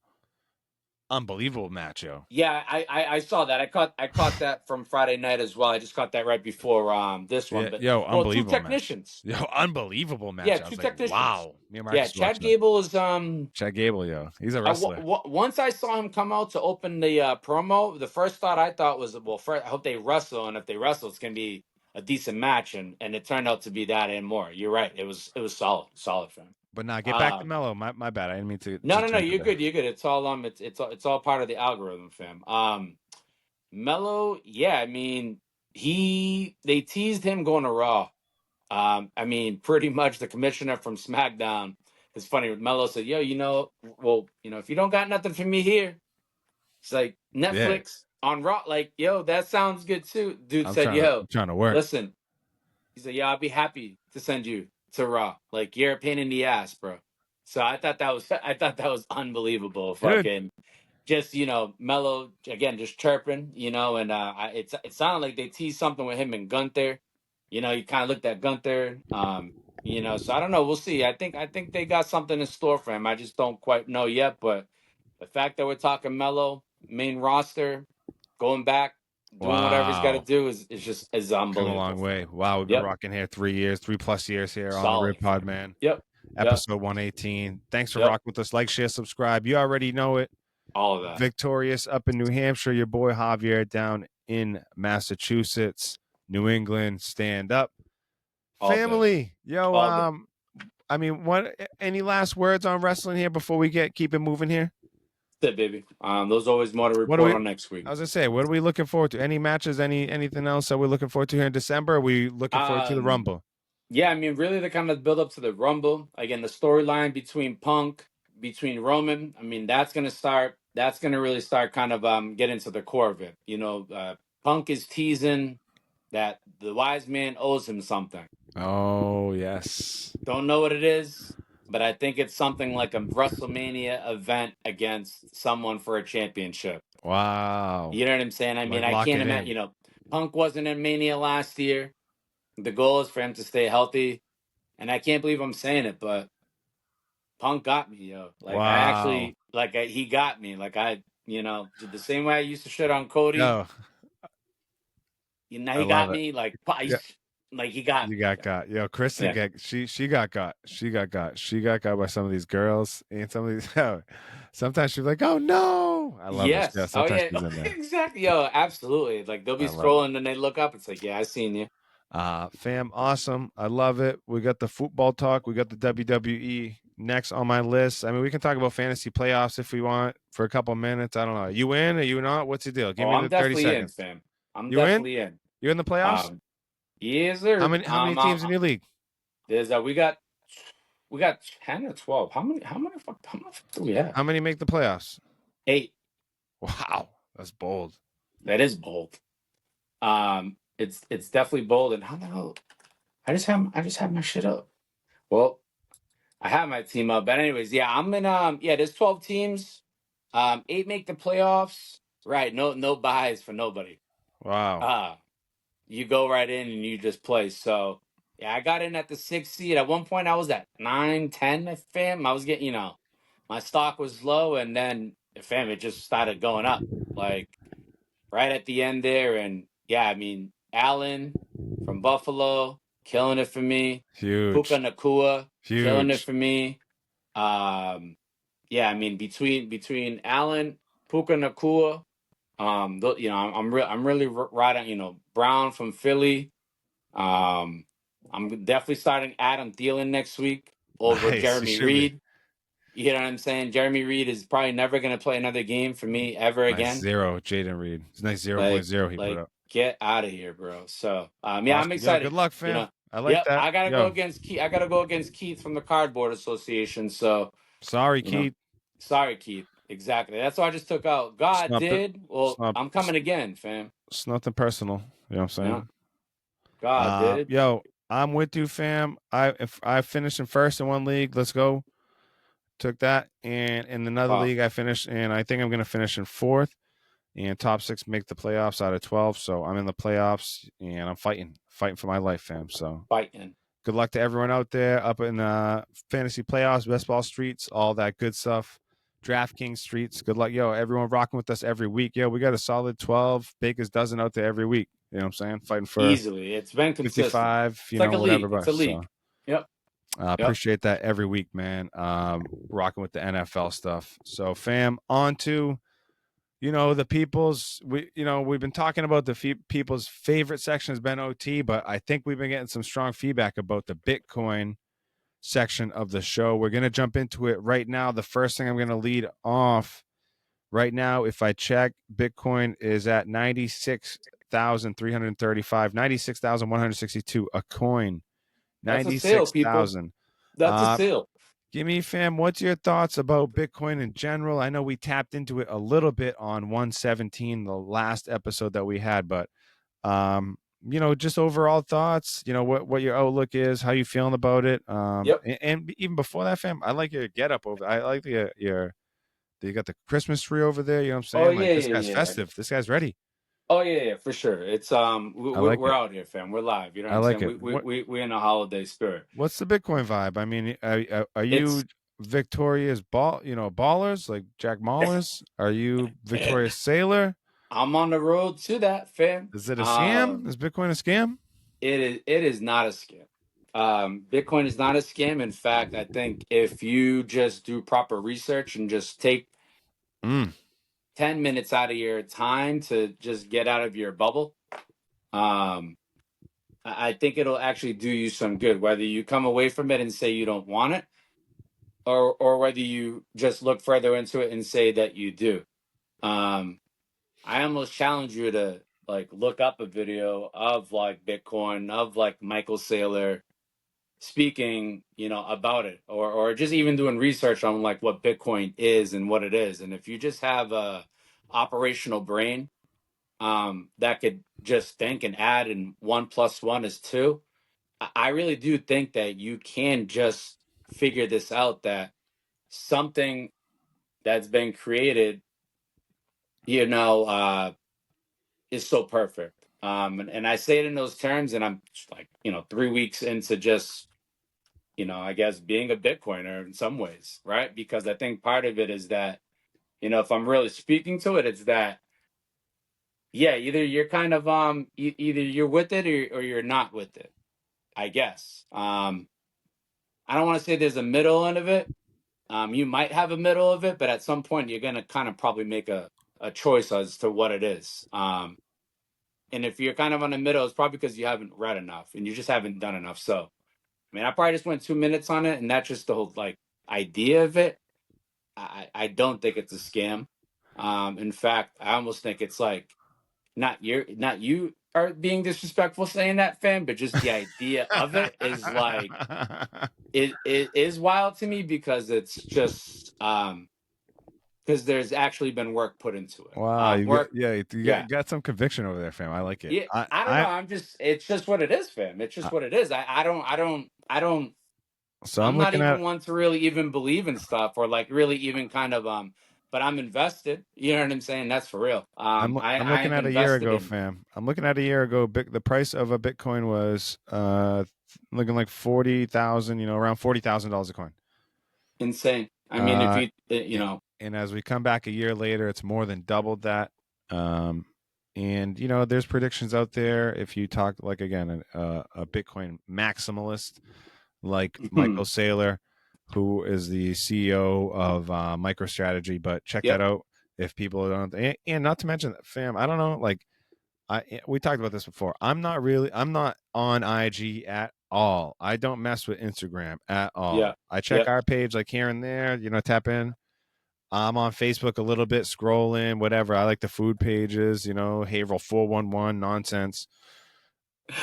S1: Unbelievable match, yo.
S2: yeah, I saw that. I caught that from Friday night as well. I just caught that right before this one.
S1: Yeah,
S2: But
S1: yo,
S2: well, two
S1: unbelievable match.
S2: technicians.
S1: Yo, unbelievable
S2: Yeah,
S1: match. I
S2: two
S1: was like,
S2: technicians.
S1: wow. Me and
S2: Yeah,
S1: Marcus
S2: Chad
S1: watched that.
S2: Gable is
S1: Chad Gable, yo, he's a wrestler.
S2: once I saw him come out to open the promo, the first thought I thought was, well, first I hope they wrestle, and if they wrestle, it's gonna be a decent match, and it turned out to be that and more. You're right. It was solid for him.
S1: But nah, get back to
S2: Um,
S1: Mello. My bad. I didn't mean to
S2: no, no, no,
S1: jump in
S2: you're
S1: there.
S2: good. You're good. It's all part of the algorithm, fam. Mello, yeah, I mean, they teased him going to Raw. I mean, pretty much the commissioner from SmackDown. It's funny. Mello said, "Yo, if you don't got nothing for me here, it's like
S1: Yeah,
S2: Netflix on Raw. Like, yo, that sounds good too." Dude
S1: I'm
S2: said,
S1: trying to
S2: "Yo,
S1: I'm trying to work.
S2: listen." He said, "Yeah, I'll be happy to send you to Raw. Like, you're a pain in the ass, bro." So I thought that was unbelievable.
S1: Good.
S2: Fucking just Mello again, just chirping, and it sounded like they teased something with him and Gunther. You kind of looked at Gunther, So I don't know. We'll see. I think they got something in store for him. I just don't quite know yet. But the fact that we're talking Mello main roster, going back, doing whatever he's got to
S1: Wow.
S2: do is
S1: Come a
S2: unbelievable
S1: long
S2: for
S1: way.
S2: him.
S1: Wow, we've been
S2: Yep,
S1: rocking here 3 years, 3+ years here on the Riv
S2: solid,
S1: Pod,
S2: fam.
S1: man.
S2: Yep, yep,
S1: Episode 118. Thanks for
S2: yep.
S1: rocking with us. Like, share, subscribe. You already know it.
S2: All of that.
S1: Victorious up in New Hampshire. Your boy Javier down in Massachusetts. New England, stand up.
S2: All good.
S1: Family. Yo,
S2: All good.
S1: I mean, what any last words on wrestling here before we keep it moving here?
S2: That's it, baby. There's always more to
S1: What do
S2: report
S1: we
S2: on next week.
S1: I was gonna say, what are we looking forward to? Any matches, anything else that we're looking forward to here in December? Are we looking forward to the
S2: Um,
S1: Rumble?
S2: yeah, I mean, really, the kind of build up to the Rumble. Again, the storyline between Roman. I mean, that's gonna start. That's gonna really start kind of get into the core of it. Punk is teasing that the wise man owes him something.
S1: Oh yes.
S2: Don't know what it is, but I think it's something like a WrestleMania event against someone for a championship.
S1: Wow.
S2: You know what I'm saying? I mean,
S1: Like
S2: I
S1: lock
S2: can't
S1: it
S2: imagine.
S1: in.
S2: Punk wasn't in Mania last year. The goal is for him to stay healthy. And I can't believe I'm saying it, but Punk got me, yo. Like I
S1: Wow.
S2: actually, he got me. The same way I used to shit on Cody.
S1: Yo, I
S2: He
S1: love
S2: got
S1: it.
S2: me.
S1: Yeah,
S2: Like he got
S1: you
S2: me.
S1: got. Yo, Kristen
S2: Yeah.
S1: get she got got. She got got. She got got by some of these girls and some of these. Yo, sometimes she's like, "Oh no!" I love it. Yeah,
S2: Yes. Oh
S1: sometimes
S2: yeah.
S1: she's in there.
S2: Exactly. Yo, absolutely. Like they'll be
S1: I love it.
S2: scrolling and they look up. It's like, yeah, I seen you.
S1: Fam, awesome. I love it. We got the football talk. We got the WWE next on my list. I mean, we can talk about fantasy playoffs if we want for a couple minutes. I don't know. You in or you not? What's the deal? Give
S2: Oh,
S1: me the
S2: I'm
S1: 30
S2: definitely in,
S1: seconds.
S2: fam. I'm
S1: You in?
S2: definitely in.
S1: You in the playoffs?
S2: Um, yes,
S1: How
S2: sir.
S1: many how many teams in your league?
S2: There's we got 10 or 12. How many do we have?
S1: How many make the playoffs?
S2: 8.
S1: Wow, that's bold.
S2: That is bold. It's definitely bold. And how the hell? I just have my shit up. Well, I have my team up. But anyways, yeah, I'm in. There's 12 teams. 8 make the playoffs. Right. No buys for nobody.
S1: Wow.
S2: Uh you go right in and you just play. So yeah, I got in at the 6th seed. At one point, I was at 9, 10. Fam, I was getting. My stock was low, and then fam, it just started going up. Like right at the end there. And yeah, I mean, Allen from Buffalo, killing it for me. Puka
S1: Huge.
S2: Nakua, killing it
S1: Huge.
S2: for me. yeah, I mean between Allen, Puka Nakua, I'm really riding, Brown from Philly. I'm definitely starting Adam Thielen next week over
S1: Nice. You
S2: Jeremy
S1: should be.
S2: Reed. You know what I'm saying? Jeremy Reed is probably never going to play another game for me ever
S1: Nice
S2: again.
S1: zero, Jaden Reed. It's nice 0 point
S2: Like,
S1: 0 he put
S2: like,
S1: up.
S2: get out of here, bro. So, yeah, I'm
S1: Awesome. Yo, good
S2: excited.
S1: luck, fam. I like
S2: Yep,
S1: that.
S2: I gotta go
S1: Yo,
S2: against Keith. I gotta go against Keith from the Cardboard Association. So,
S1: sorry,
S2: you know,
S1: Keith.
S2: sorry, Keith. Exactly. That's why I just took out. God
S1: Snubbed it.
S2: did. Well,
S1: Snub.
S2: I'm coming again, fam.
S1: It's nothing personal. You know what I'm
S2: Yeah.
S1: saying?
S2: God did.
S1: Yo, I'm with you, fam. If I finished in first in one league, let's go. Took that, and in another
S2: Oh,
S1: league, I finished, and I think I'm gonna finish in fourth. And top 6 make the playoffs out of 12. So I'm in the playoffs, and I'm fighting for my life, fam. So
S2: fighting.
S1: good luck to everyone out there up in fantasy playoffs, best ball streets, all that good stuff. DraftKings streets. Good luck, yo. Everyone rocking with us every week. Yo, we got a solid 12 Baker's dozen out there every week. You know what I'm saying? Fighting for
S2: Easily. It's been consistent.
S1: 55,
S2: It's like a
S1: whatever
S2: league. It's a
S1: bust. So
S2: league. Yep. Yep.
S1: appreciate that every week, man. Rocking with the NFL stuff. So, fam, on to the people's we've been talking about the people's favorite section has been OT, but I think we've been getting some strong feedback about the Bitcoin section of the show. We're going to jump into it right now. The first thing I'm going to lead off right now, if I check, Bitcoin is at 96,335, 96,162 a coin.
S2: That's a sale, people.
S1: 96,000.
S2: That's a sale.
S1: Give me, fam, what's your thoughts about Bitcoin in general? I know we tapped into it a little bit on 117, the last episode that we had, but just overall thoughts, what your outlook is, how you feeling about it.
S2: Yep.
S1: And even before that, fam, I like your get up over. I like your you got the Christmas tree over there. You know what I'm
S2: Oh
S1: saying?
S2: yeah,
S1: Like, this
S2: yeah,
S1: guy's
S2: yeah.
S1: festive. This guy's ready.
S2: Oh yeah, for sure. It's
S1: I like
S2: we're
S1: it.
S2: out here, fam. We're live. You know what
S1: I
S2: I'm
S1: like
S2: saying?
S1: it.
S2: We in a holiday spirit.
S1: What's the Bitcoin vibe? I mean, are
S2: It's
S1: you Victoria's ballers like Jack Maulers? Are you Victoria's Sailor?
S2: I'm on the road to that, fam.
S1: Is it a scam? Is Bitcoin a scam?
S2: It is not a scam. Bitcoin is not a scam. In fact, I think if you just do proper research and just take
S1: Mm.
S2: 10 minutes out of your time to just get out of your bubble, um, I think it'll actually do you some good, whether you come away from it and say you don't want it, or whether you just look further into it and say that you do. I almost challenge you to like look up a video of like Bitcoin, of like Michael Saylor speaking, about it, or just even doing research on like what Bitcoin is and what it is. And if you just have a operational brain that could just think and add, and 1 + 1 is 2, I really do think that you can just figure this out, that something that's been created, you know, uh, is so perfect. And I say it in those terms, and I'm like, 3 weeks into just, I guess being a Bitcoiner in some ways, right? Because I think part of it is that, if I'm really speaking to it, it's that, yeah, either you're kind of either you're with it, or you're not with it, I guess. I don't want to say there's a middle end of it. You might have a middle of it, but at some point you're gonna kind of probably make a choice as to what it is. And if you're kind of on the middle, it's probably because you haven't read enough and you just haven't done enough. So, I mean, I probably just went 2 minutes on it, and that's just the whole like idea of it. I don't think it's a scam. In fact, I almost think it's like not you are being disrespectful saying that, fam, but just the idea of it is like it is wild to me, because it's just because there's actually been work put into it.
S1: Wow,
S2: Work,
S1: you
S2: yeah.
S1: got some conviction over there, fam. I like it.
S2: Yeah, I don't know. It's just what it is, fam. It's just
S1: I
S2: what it is. I don't.
S1: so I'm
S2: I'm not
S1: looking
S2: even
S1: at
S2: one to really even believe in stuff, or like really even kind of but I'm invested. You know what I'm saying? That's for real.
S1: I'm
S2: I
S1: looking
S2: am
S1: at a year
S2: invested
S1: ago,
S2: in
S1: fam. I'm looking at a year ago. The price of a Bitcoin was looking like 40,000. Around $40,000 a coin.
S2: insane. I mean, if
S1: Uh,
S2: you
S1: and as we come back a year later, it's more than doubled that. And there's predictions out there. If you talk like again a Bitcoin maximalist like Michael Saylor, who is the CEO of MicroStrategy. But check that
S2: Yep.
S1: out if people don't. And not to mention, fam, I don't know, like we talked about this before. I'm not on IG at all. I don't mess with Instagram at
S2: Yeah.
S1: all. I check
S2: Yep.
S1: our page like here and there, tap in. I'm on Facebook a little bit, scrolling, whatever. I like the food pages, Haverhill 411 nonsense.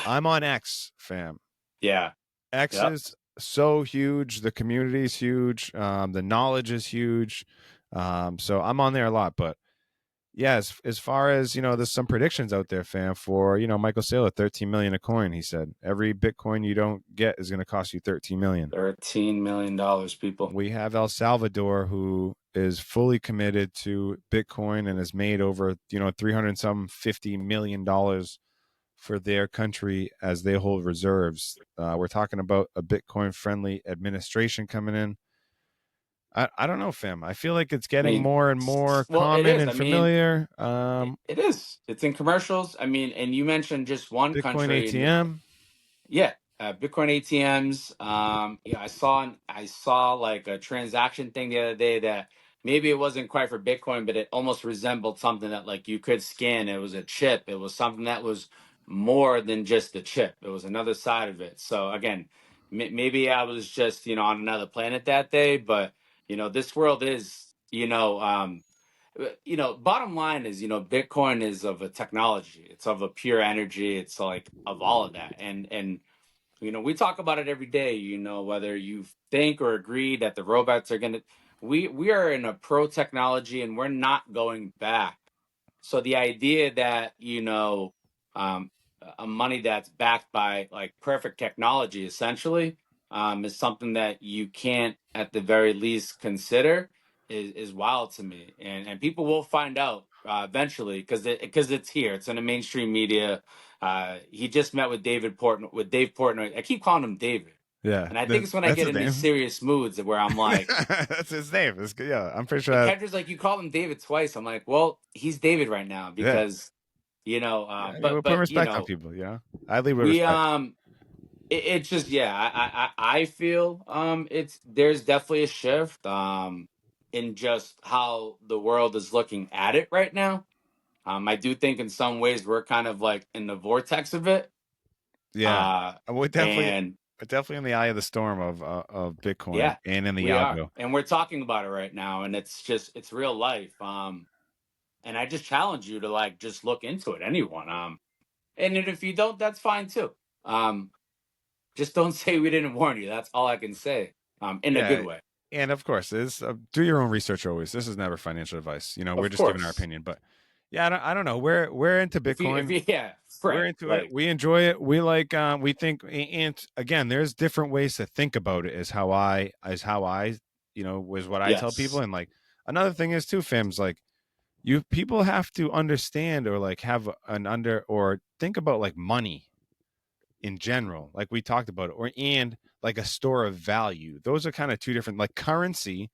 S1: I'm on X, fam.
S2: Yeah.
S1: X
S2: Yep.
S1: is so huge. The community is huge. The knowledge is huge. So I'm on there a lot. But yeah, as far as there's some predictions out there, fam, for Michael Saylor, 13 million a coin. He said every Bitcoin you don't get is going to cost you 13 million.
S2: $13 million, people.
S1: We have El Salvador, who is fully committed to Bitcoin and has made over 300 some $50 million for their country as they hold reserves. We're talking about a Bitcoin friendly administration coming in. I don't know, fam. I feel like it's
S2: I
S1: getting
S2: mean,
S1: more and more
S2: well, it
S1: common
S2: is.
S1: and
S2: I mean,
S1: familiar.
S2: it is. It's in commercials. I mean, and you mentioned just one
S1: Bitcoin
S2: country, and
S1: ATM.
S2: yeah, Bitcoin ATMs. Yeah, I saw like a transaction thing the other day that maybe it wasn't quite for Bitcoin, but it almost resembled something that like you could scan. It was a chip. It was something that was more than just the chip. It was another side of it. So again, maybe I was just on another planet that day, but this world is bottom line is, Bitcoin is of a technology. It's of a pure energy. It's like of all of that. And we talk about it every day, whether you think or agree that the robots are going to, we are in a pro technology and we're not going back. So the idea that, um, a money that's backed by like perfect technology essentially is something that you can't at the very least consider is wild to me. And people will find out eventually because it's here. It's in the mainstream media. He just met with Dave Portnoy. I keep calling him David.
S1: Yeah,
S2: And I think it's when I
S1: that's
S2: get
S1: his
S2: in these
S1: name.
S2: serious moods where I'm like,
S1: That's his name. Yeah, I'm pretty sure.
S2: and Kendra's like, you called him David twice. I'm like, well, he's David right now
S1: Yeah,
S2: because
S1: yeah. I mean, we'll put
S2: but
S1: respect on people. I lead with
S2: we
S1: respect.
S2: it's just yeah, I feel it's there's definitely a shift in just how the world is looking at it right now. I do think in some ways we're kind of like in the vortex of it.
S1: Yeah,
S2: Uh
S1: we're
S2: and
S1: definitely in the eye of the storm of Bitcoin
S2: yeah,
S1: and in the
S2: we are.
S1: algo.
S2: And we're talking about it right now and it's real life. And I just challenge you to like just look into it, anyone. And then if you don't, that's fine too. Um, just don't say we didn't warn you. That's all I can say. In a good
S1: Yeah,
S2: way,
S1: and of course, do your own research always. This is never financial advice. We're
S2: of
S1: just giving our
S2: course.
S1: opinion. But yeah, I don't know. We're into
S2: If
S1: Bitcoin.
S2: you, yeah,
S1: We're
S2: right.
S1: into it.
S2: Like,
S1: We enjoy it. We like. We think. And again, there's different ways to think about it. Is how I. Was what I tell people.
S2: yes,
S1: And like another thing is too, Fims. Like you people have to understand or like have an under or think about like money in general, like we talked about it, or and like a store of value. Those are kind of two different, like currency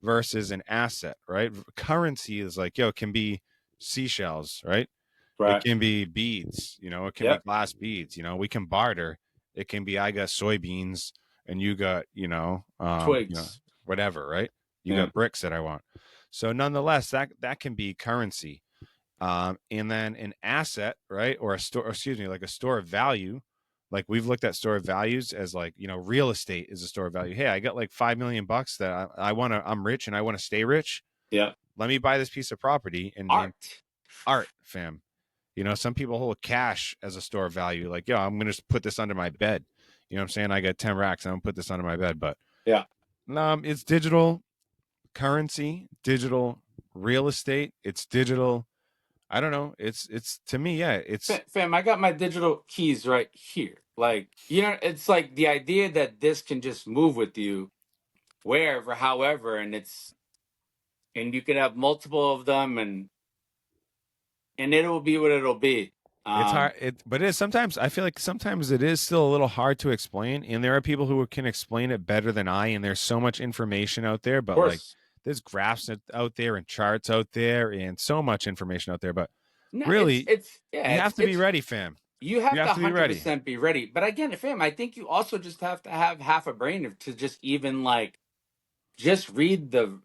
S1: versus an asset, right? Currency is like, it can be seashells, right? It
S2: right.
S1: can be beads, it can be
S2: Yep.
S1: glass beads, we can barter. It can be, I got soybeans and you got,
S2: Twigs.
S1: whatever, right? You
S2: Yeah.
S1: got bricks that I want. So nonetheless, that can be currency. And then an asset, right? Or a store, or excuse me, like a store of value. Like we've looked at store of values as like, real estate is a store of value. Hey, I got like 5 million bucks that I want to, I'm rich and I want to stay rich.
S2: Yeah.
S1: Let me buy this piece of property and
S2: Art.
S1: art, fam. Some people hold cash as a store of value. Like, yo, I'm going to put this under my bed. You know what I'm saying? I got 10 racks. I'm going to put this under my bed. But
S2: Yeah.
S1: it's digital currency, digital real estate. It's digital. I don't know. It's to me, yeah. It's
S2: Fam, I got my digital keys right here. Like, it's like the idea that this can just move with you wherever, however, and you can have multiple of them and it'll be what it'll be.
S1: It's hard.
S2: Um,
S1: But it is sometimes. I feel like sometimes it is still a little hard to explain, and there are people who can explain it better than I. And there's so much information out there,
S2: of
S1: but like
S2: course.
S1: there's graphs out there and charts out there, and so much information out there. But
S2: No,
S1: really,
S2: it's yeah,
S1: you have to be ready, fam.
S2: You have
S1: You
S2: to
S1: have to be ready.
S2: 100% be ready. But again, fam, I think you also just have to have half a brain to just even like just read the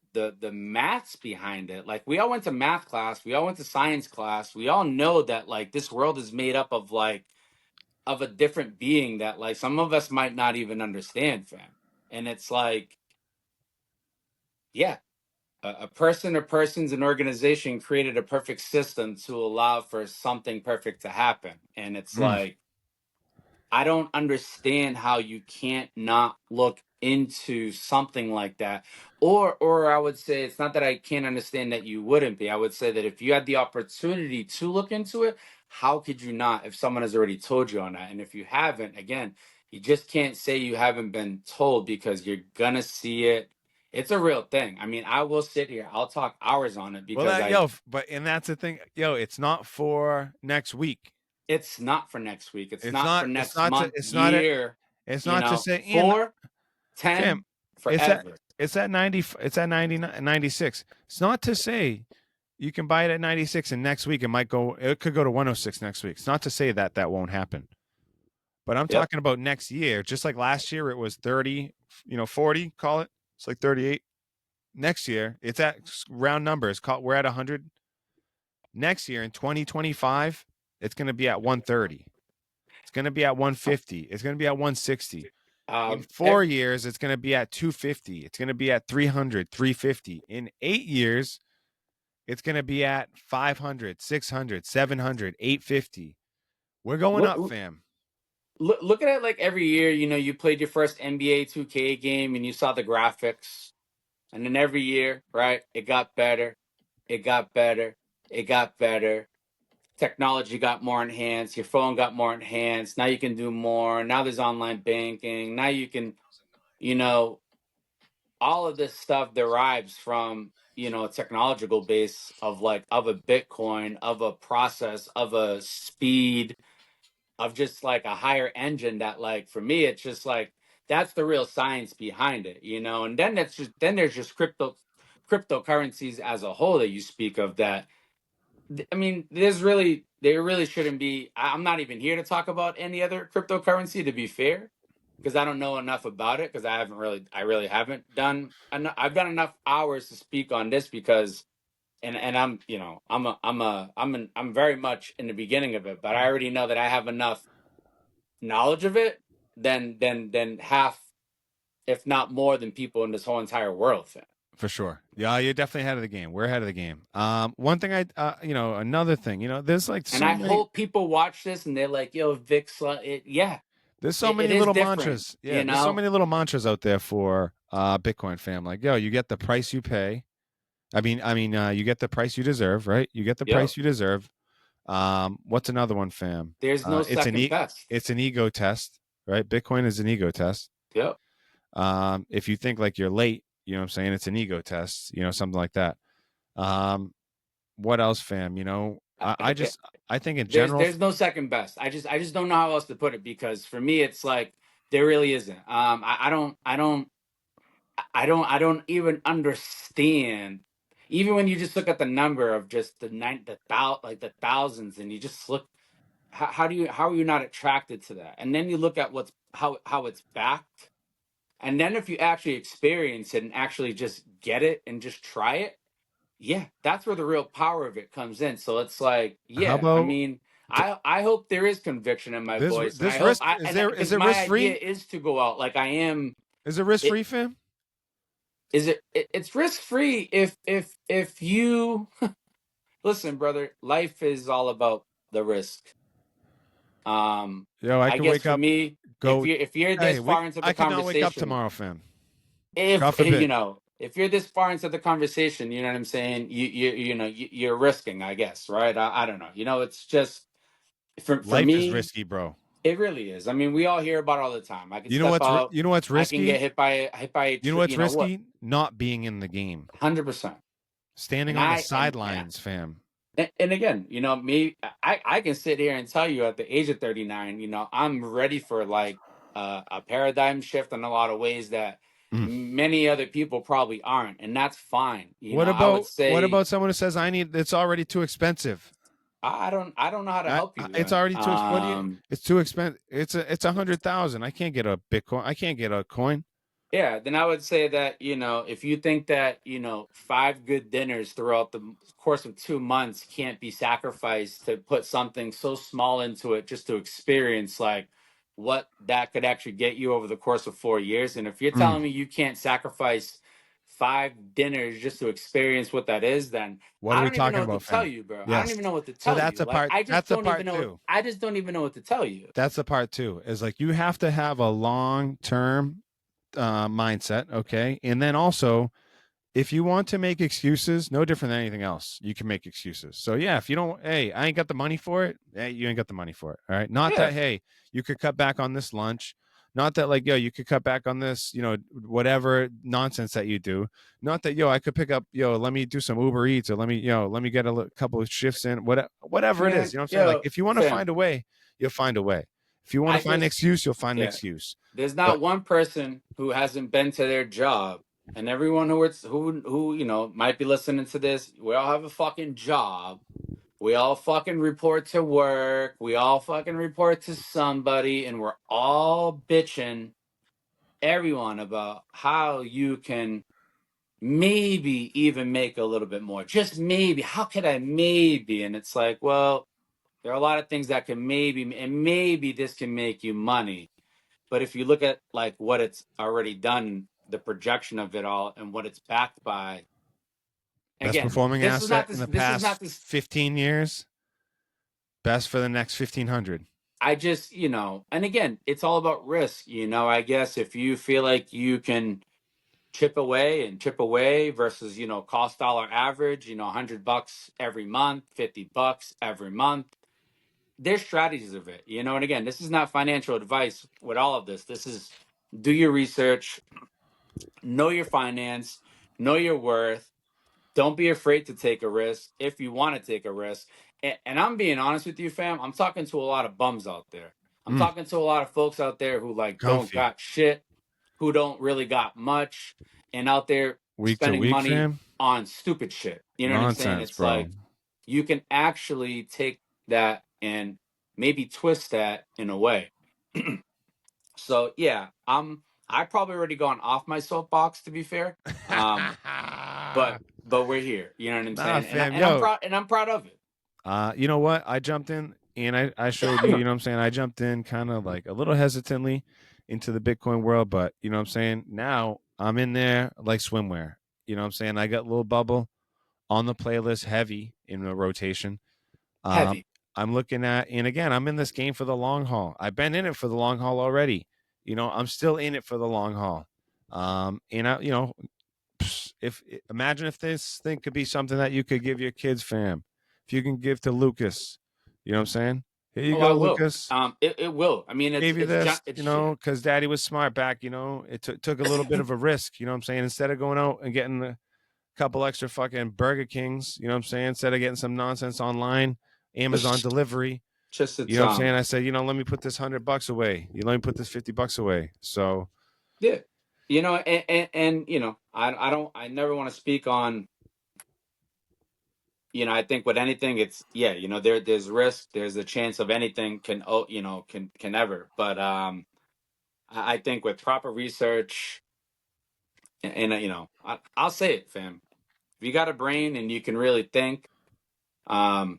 S2: maths behind it. Like we all went to math class, we all went to science class. We all know that like this world is made up of like of a different being that like some of us might not even understand, fam. And it's like, yeah, a person or persons, an organization created a perfect system to allow for something perfect to happen. And it's
S1: Mm.
S2: like, I don't understand how you can't not look into something like that. Or I would say it's not that I can't understand that you wouldn't be. I would say that if you had the opportunity to look into it, how could you not if someone has already told you on that? And if you haven't, again, you just can't say you haven't been told because you're gonna see it. It's a real thing. I mean, I will sit here, I'll talk hours on it
S1: Well,
S2: because
S1: and that's the thing, yo. It's not for next week.
S2: it's not for next week. It's
S1: It's
S2: not for
S1: not. It's
S2: next
S1: not to.
S2: month,
S1: It's not.
S2: year,
S1: It's not to say. And
S2: 4,
S1: fam,
S2: 10,
S1: it's at.
S2: forever.
S1: It's at 90. It's at 99, 96. It's not to say you can buy it at 96 and next week it might go. It could go to 106 next week. It's not to say that that won't happen. But I'm
S2: Yep.
S1: talking about next year. Just like last year, it was 30. 40. Call it. It's like 38. Next year, it's at round numbers. We're at 100. Next year in 2025, it's going to be at 130. It's going to be at 150. It's going to be at 160. In
S2: Um, ev-
S1: 4 years, it's going to be at 250. It's going to be at 300, 350. In 8 years, it's going to be at 500, 600, 700, 850. We're going up,
S2: look,
S1: fam.
S2: look at it like every year, you played your first NBA 2K game and you saw the graphics. And then every year, right, it got better. It got better. It got better. Technology got more enhanced. Your phone got more enhanced. Now you can do more. Now there's online banking. Now you can, you know, all of this stuff derives from a technological base of like of a bitcoin, of a process, of a speed, of just like a higher engine that like for me it's just like that's the real science behind it, and then there's just cryptocurrencies as a whole that you speak of that. I mean, there really shouldn't be. I'm not even here to talk about any other cryptocurrency, to be fair, because I don't know enough about it. Because I really haven't done. I've done enough hours to speak on this because, and I'm, I'm very much in the beginning of it, but I already know that I have enough knowledge of it than half, if not more, than people in this whole entire world think.
S1: For sure. Yeah, you're definitely ahead of the game. We're ahead of the game. One thing another thing, there's like
S2: And
S1: so
S2: I
S1: many.
S2: hope people watch this and they're like, "Yo, Vic, yeah,
S1: There's so
S2: it
S1: many
S2: is
S1: little
S2: different,
S1: mantras. Yeah, there's so many little mantras out there for Bitcoin fam. Like, yo, you get the price you pay. You get the price you deserve, right? You get the
S2: Yep.
S1: price you deserve. What's another one, fam?
S2: There's no second best.
S1: It's an ego test, right? Bitcoin is an ego test.
S2: Yep.
S1: If you think like you're late, you know what I'm saying? It's an ego test, something like that. What else, fam? I think in general,
S2: There's no second best. I just don't know how else to put it because for me it's like there really isn't. I don't even understand. Even when you just look at the number of just the thousands, and you just look, how are you not attracted to that? And then you look at how it's backed, and then if you actually experience it and actually just get it and just try it, yeah, that's where the real power of it comes in. So it's like,
S1: how
S2: yeah, I
S1: about
S2: mean, I hope there is conviction in my voice, and I
S1: this
S2: hope
S1: risk? Is
S2: because
S1: it
S2: my
S1: risk
S2: idea
S1: free?
S2: is to go out like I am.
S1: Is it risk
S2: It
S1: free, fam?
S2: it's risk free if you listen, brother. Life is all about the risk.
S1: Yo, I
S2: I
S1: can
S2: guess
S1: wake
S2: for
S1: up,
S2: me,
S1: go.
S2: if you're
S1: Hey,
S2: this far into the
S1: I could not wake up
S2: conversation,
S1: tomorrow, fam. God
S2: if
S1: forbid.
S2: if you're this far into the conversation, you know what I'm saying. You're risking, I guess, right? I don't know. It's just for
S1: Life is
S2: me.
S1: risky, bro.
S2: It really is. I mean, we all hear about it all the time. I can
S1: You know
S2: step
S1: what's
S2: out.
S1: you know what's
S2: I can
S1: risky?
S2: get hit by a
S1: You know
S2: tree.
S1: what's
S2: You know what?
S1: risky? Not being in the game,
S2: 100%.
S1: standing
S2: And
S1: on the
S2: I and
S1: sidelines, fam.
S2: and again, me, I can sit here and tell you at the age of 39, I'm ready for like a paradigm shift in a lot of ways that
S1: Mm.
S2: many other people probably aren't, and that's fine.
S1: What
S2: I would
S1: about
S2: say
S1: someone who says I need? It's already too expensive.
S2: I don't know how to help you
S1: It's
S2: then.
S1: already too expensive. It's too expensive. It's 100,000. I can't get a Bitcoin. I can't get a coin.
S2: Yeah, then I would say that, if you think that, 5 good dinners throughout the course of 2 months can't be sacrificed to put something so small into it just to experience like what that could actually get you over the course of 4 years. And if you're
S1: Mm.
S2: telling me you can't sacrifice 5 dinners just to experience what that is, then
S1: What are
S2: I
S1: we
S2: don't even know
S1: talking
S2: what to
S1: about,
S2: tell
S1: fam?
S2: you, bro. I don't
S1: Yes.
S2: even know what to
S1: So
S2: tell
S1: that's
S2: you.
S1: a
S2: Like
S1: part.
S2: I just
S1: That's a
S2: don't even
S1: part
S2: know.
S1: too.
S2: I just don't even know what to tell you.
S1: That's the part too. Is like you have to have a long term mindset, okay, and then also if you want to make excuses, no different than anything else, you can make excuses. So yeah, if you don't, hey, I ain't got the money for it. Hey, you ain't got the money for it. All right. Not
S2: Yeah.
S1: that, hey, you could cut back on this lunch. Not that like, yo, you could cut back on this, whatever nonsense that you do. Not that, yo, I could pick up, let me do some Uber Eats or let me get a couple of shifts in, whatever it is.
S2: Man,
S1: You know what I'm saying? Like
S2: yo,
S1: if you want to
S2: fam,
S1: find a way, you'll find a way. If you want
S2: I
S1: to find an
S2: just
S1: excuse, you'll find an
S2: yeah.
S1: excuse.
S2: There's
S1: But
S2: not one person who hasn't been to their job, and everyone who might be listening to this. We all have a fucking job. We all fucking report to work. We all fucking report to somebody, and we're all bitching everyone about how you can maybe even make a little bit more. Just maybe. How could I maybe? And it's like, well, there are a lot of things that can maybe this can make you money. But if you look at like what it's already done, the projection of it all, and what it's backed by,
S1: best
S2: again,
S1: performing
S2: this is not
S1: asset in
S2: this.
S1: the
S2: This is
S1: past
S2: not this.
S1: 15 years, best for the next 1500.
S2: I just, and again, it's all about risk. I guess if you feel like you can chip away versus cost dollar average, $100 every month, $50 every month. There's strategies of it, and again, this is not financial advice with all of this. This is do your research, know your finance, know your worth. Don't be afraid to take a risk if you want to take a risk. And I'm being honest with you, fam. I'm talking to a lot of bums out there. I'm
S1: Mm,
S2: talking to a lot of folks out there who like don't
S1: comfy.
S2: got shit, who don't really got much, and out there
S1: Week to
S2: spending
S1: week,
S2: money
S1: fam.
S2: on stupid shit. You know what I'm saying?
S1: Nonsense,
S2: It's
S1: bro.
S2: like you can actually take that and maybe twist that in a way. So yeah, I probably already gone off my soapbox to be fair. Um, but we're here. You know what I'm
S1: Nah,
S2: saying? And I,
S1: fam.
S2: and I'm
S1: Yo,
S2: proud and I'm proud of it.
S1: you know what? I jumped in and I showed you, you know what I'm saying? I jumped in kind of like a little hesitantly into the Bitcoin world, but you know what I'm saying? Now I'm in there like swimwear. You know what I'm saying? I got a little bubble on the playlist heavy in the rotation. Um,
S2: Heavy.
S1: I'm looking at, and again, I'm in this game for the long haul. I've been in it for the long haul already. I'm still in it for the long haul. And if imagine if this thing could be something that you could give your kids, fam. If you can give to Lucas, you know what I'm saying? Here you
S2: Oh, I
S1: go,
S2: will.
S1: Lucas.
S2: It will. I mean,
S1: Gave you this,
S2: it's
S1: because daddy was smart back, it took a little bit of a risk, you know what I'm saying? Instead of going out and getting a couple extra fucking Burger Kings, you know what I'm saying? Instead of getting some nonsense online, Amazon delivery,
S2: just
S1: you
S2: it's
S1: know what I'm saying? I said, let me put this $100 away. Let me put this $50 away. So
S2: yeah. And I never want to speak on. I think with anything, it's yeah. There's risk. There's a chance of anything can ever. But I think with proper research and I'll say it, fam. If you got a brain and you can really think, um,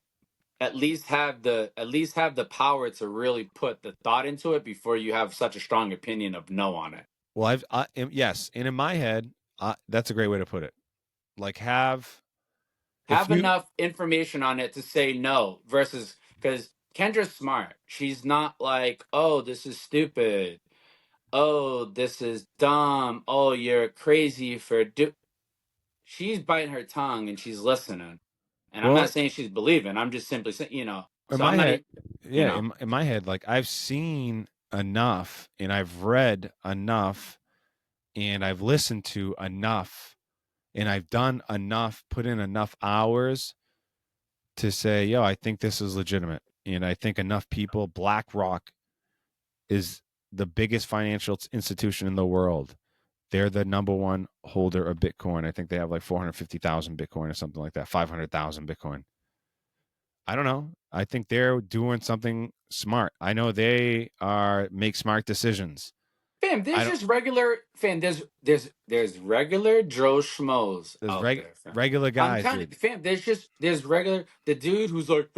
S2: at least have the power to really put the thought into it before you have such a strong opinion of no on it.
S1: well, yes, and in my head, that's a great way to put it. Like if
S2: Have
S1: you
S2: enough information on it to say no versus because Kendra's smart. She's not like, oh, this is stupid. Oh, this is dumb. Oh, you're crazy for She's biting her tongue and she's listening. And I'm
S1: well
S2: not saying she's believing. I'm just simply saying.
S1: in
S2: So I'm
S1: my
S2: not
S1: head,
S2: even, you
S1: yeah,
S2: know,
S1: in my head, like I've seen enough and I've read enough and I've listened to enough and I've done enough, put in enough hours to say, yo, I think this is legitimate. And I think enough people, BlackRock is the biggest financial institution in the world. They're the number one holder of Bitcoin. I think they have like 450,000 Bitcoin or something like that, 500,000 Bitcoin. I don't know. I think they're doing something smart. I know they make smart decisions.
S2: Fam,
S1: I
S2: there's
S1: don't.
S2: just regular fam. There's regular Joe schmoes
S1: There's
S2: out there, fam.
S1: regular
S2: I'm
S1: guys,
S2: telling
S1: dude.
S2: you, fam. There's regular the dude who's like,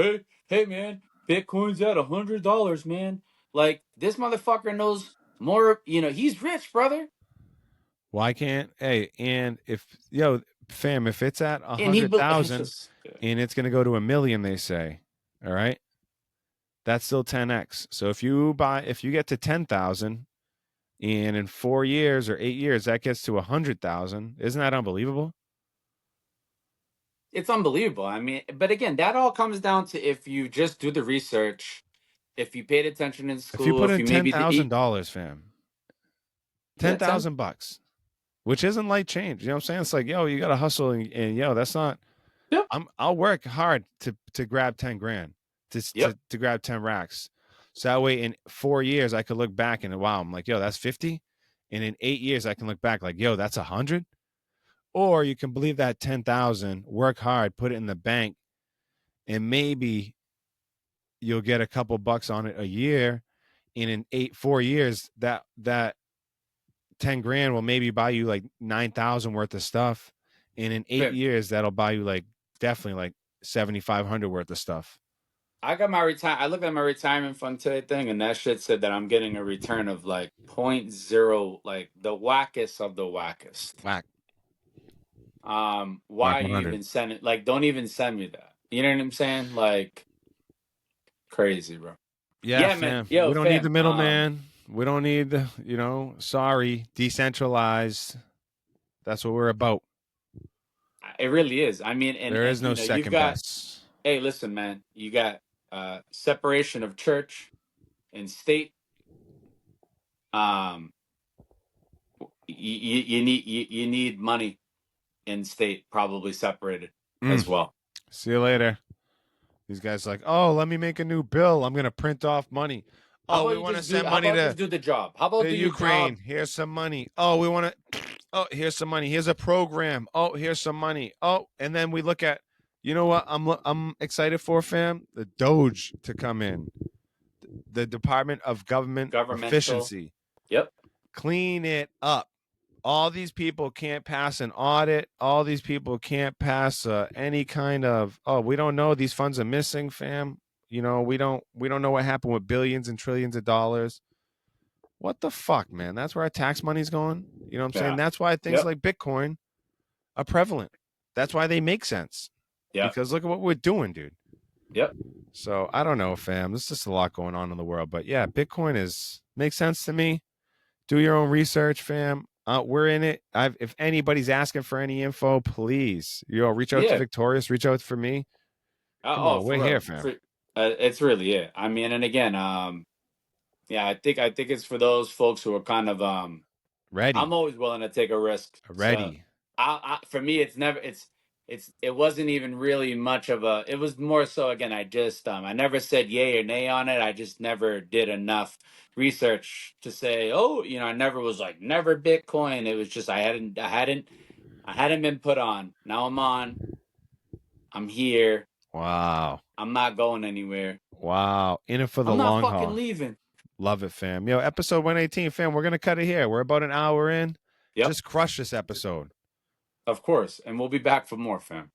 S2: hey, man, Bitcoin's at $100, man. Like this motherfucker knows more. You know, he's rich, brother,
S1: Why can't and if fam, if it's at a
S2: and
S1: hundred
S2: it's
S1: thousand
S2: just yeah.
S1: and it's gonna go to 1 million, they say, all right, that's still 10x. So if you get to 10,000 and in 4 years or 8 years that gets to 100,000, isn't that unbelievable?
S2: It's unbelievable. I mean, but again, that all comes down to if you just do the research, if you paid attention in
S1: If you
S2: school,
S1: put
S2: if
S1: in
S2: you
S1: ten
S2: maybe
S1: thousand dollars, fam, ten
S2: yeah, 10.
S1: thousand bucks, which isn't light change. You know what I'm saying? It's like, you gotta hustle and that's not.
S2: Yep,
S1: I'll work hard to grab 10 grand,
S2: yep.
S1: to grab 10 racks. So that way in 4 years I could look back and wow, I'm like, that's 50. And in 8 years I can look back like, that's 100. Or you can believe that 10,000, work hard, put it in the bank, and maybe you'll get a couple bucks on it a year. And in 4 years, that 10 grand will maybe buy you like 9,000 worth of stuff. And in eight
S2: Fam,
S1: years, that'll buy you like definitely like 7,500 worth of stuff.
S2: I looked at my retirement fund today thing, and that shit said that I'm getting a return of like point zero, like the wackest of the wackest.
S1: Whack.
S2: Why
S1: Whack
S2: are you
S1: 100.
S2: even sending? Like, don't even send me that. You know what I'm saying? Like, crazy, bro.
S1: Yeah,
S2: Yeah, man.
S1: fam. We
S2: Yo,
S1: don't need the
S2: fam.
S1: middleman. We don't need the, sorry, decentralized. That's what we're about.
S2: It really is. I mean,
S1: There is
S2: and
S1: no
S2: you know, you've
S1: second
S2: got.
S1: best.
S2: Hey, listen, man. You got separation of church and state. Um, you need money in state probably separated
S1: Mm.
S2: as well.
S1: See you later. These guys like, oh, let me make a new bill. I'm gonna print off money.
S2: How
S1: Oh,
S2: about
S1: we
S2: you
S1: want to
S2: just do?
S1: send
S2: How
S1: money
S2: about
S1: to
S2: just do the job? How about do your
S1: Ukraine.
S2: job?
S1: Here's some money. Oh, we want to. Oh, here's some money. Here's a program. Oh, here's some money. Oh, and then we look at. You know what? I'm excited for, fam. The Doge to come in. The Department of Government
S2: Governmental.
S1: Efficiency.
S2: Yep.
S1: Clean it up. All these people can't pass an audit. All these people can't pass any kind of. Oh, we don't know. These funds are missing, fam. We don't know what happened with billions and trillions of dollars. What the fuck, man? That's where our tax money's going. You know what I'm saying?
S2: Yeah.
S1: That's why things
S2: Yep.
S1: like Bitcoin are prevalent. That's why they make sense.
S2: Yep.
S1: Because look at what we're doing, dude.
S2: Yep.
S1: So I don't know, fam. There's just a lot going on in the world. But yeah, Bitcoin makes sense to me. Do your own research, fam. We're in it. If anybody's asking for any info, please, reach out to
S2: Yeah.
S1: Victorious, reach out for me. Come
S2: Oh,
S1: on,
S2: for
S1: we're here,
S2: real.
S1: fam.
S2: It's really it. I mean, and again, yeah, I think it's for those folks who are kind of I'm
S1: Ready,
S2: always willing to take a risk. So,
S1: ready.
S2: for me, it wasn't even really much of a. It was more so again. I never said yay or nay on it. I just never did enough research to say, oh, I never was like never Bitcoin. It was just I hadn't been put on. Now I'm on. I'm here.
S1: Wow,
S2: I'm not going anywhere.
S1: wow. In it for the
S2: I'm not
S1: long
S2: fucking
S1: haul.
S2: leaving.
S1: Love it, fam. Episode 118, fam. We're gonna cut it here. We're about an hour in.
S2: Yep,
S1: Just crush this episode.
S2: of course, and we'll be back for more, fam.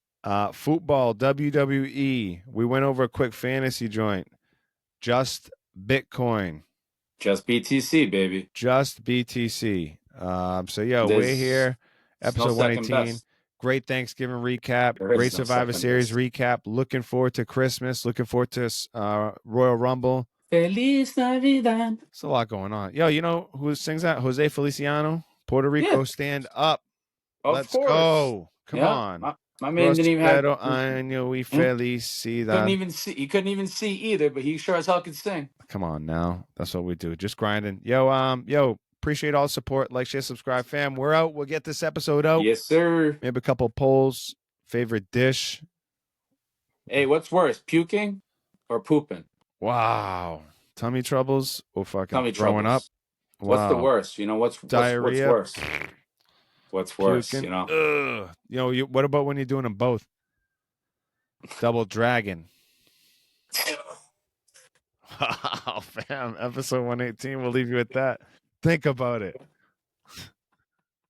S1: Football, WWE. We went over a quick fantasy joint. Just Bitcoin.
S2: Just BTC, baby.
S1: Just BTC. We're
S2: There's
S1: here.
S2: no
S1: Episode
S2: second
S1: 118.
S2: best.
S1: Great Thanksgiving recap.
S2: There
S1: Great
S2: is no
S1: Survivor
S2: second
S1: Series
S2: best.
S1: recap. Looking forward to Christmas. Looking forward to Royal Rumble.
S2: Feliz Navidad.
S1: There's a lot going on. You know who sings that? Jose Feliciano. Puerto Rico,
S2: Yeah,
S1: stand up.
S2: of
S1: Let's
S2: course.
S1: go. Come
S2: Yeah,
S1: on.
S2: my man didn't even have.
S1: Prospero año y
S2: Couldn't
S1: felicidad.
S2: even see. He couldn't even see either, but he sure as hell could sing.
S1: Come on now. That's what we do. Just grinding. Appreciate all the support. Like, share, subscribe, fam. We're out. We'll get this episode out.
S2: Yes, sir.
S1: Maybe a couple polls. Favorite dish.
S2: Hey, what's worse, puking or pooping?
S1: Wow. Tummy troubles or fucking
S2: Tummy
S1: throwing up.
S2: troubles. What's the
S1: Wow.
S2: worst? What's
S1: Diarrhea.
S2: worse? What's worse?
S1: Puking. Ugh. What about when you're doing them both? Double dragon. Wow, fam. Episode 118. We'll leave you with that. Think about it.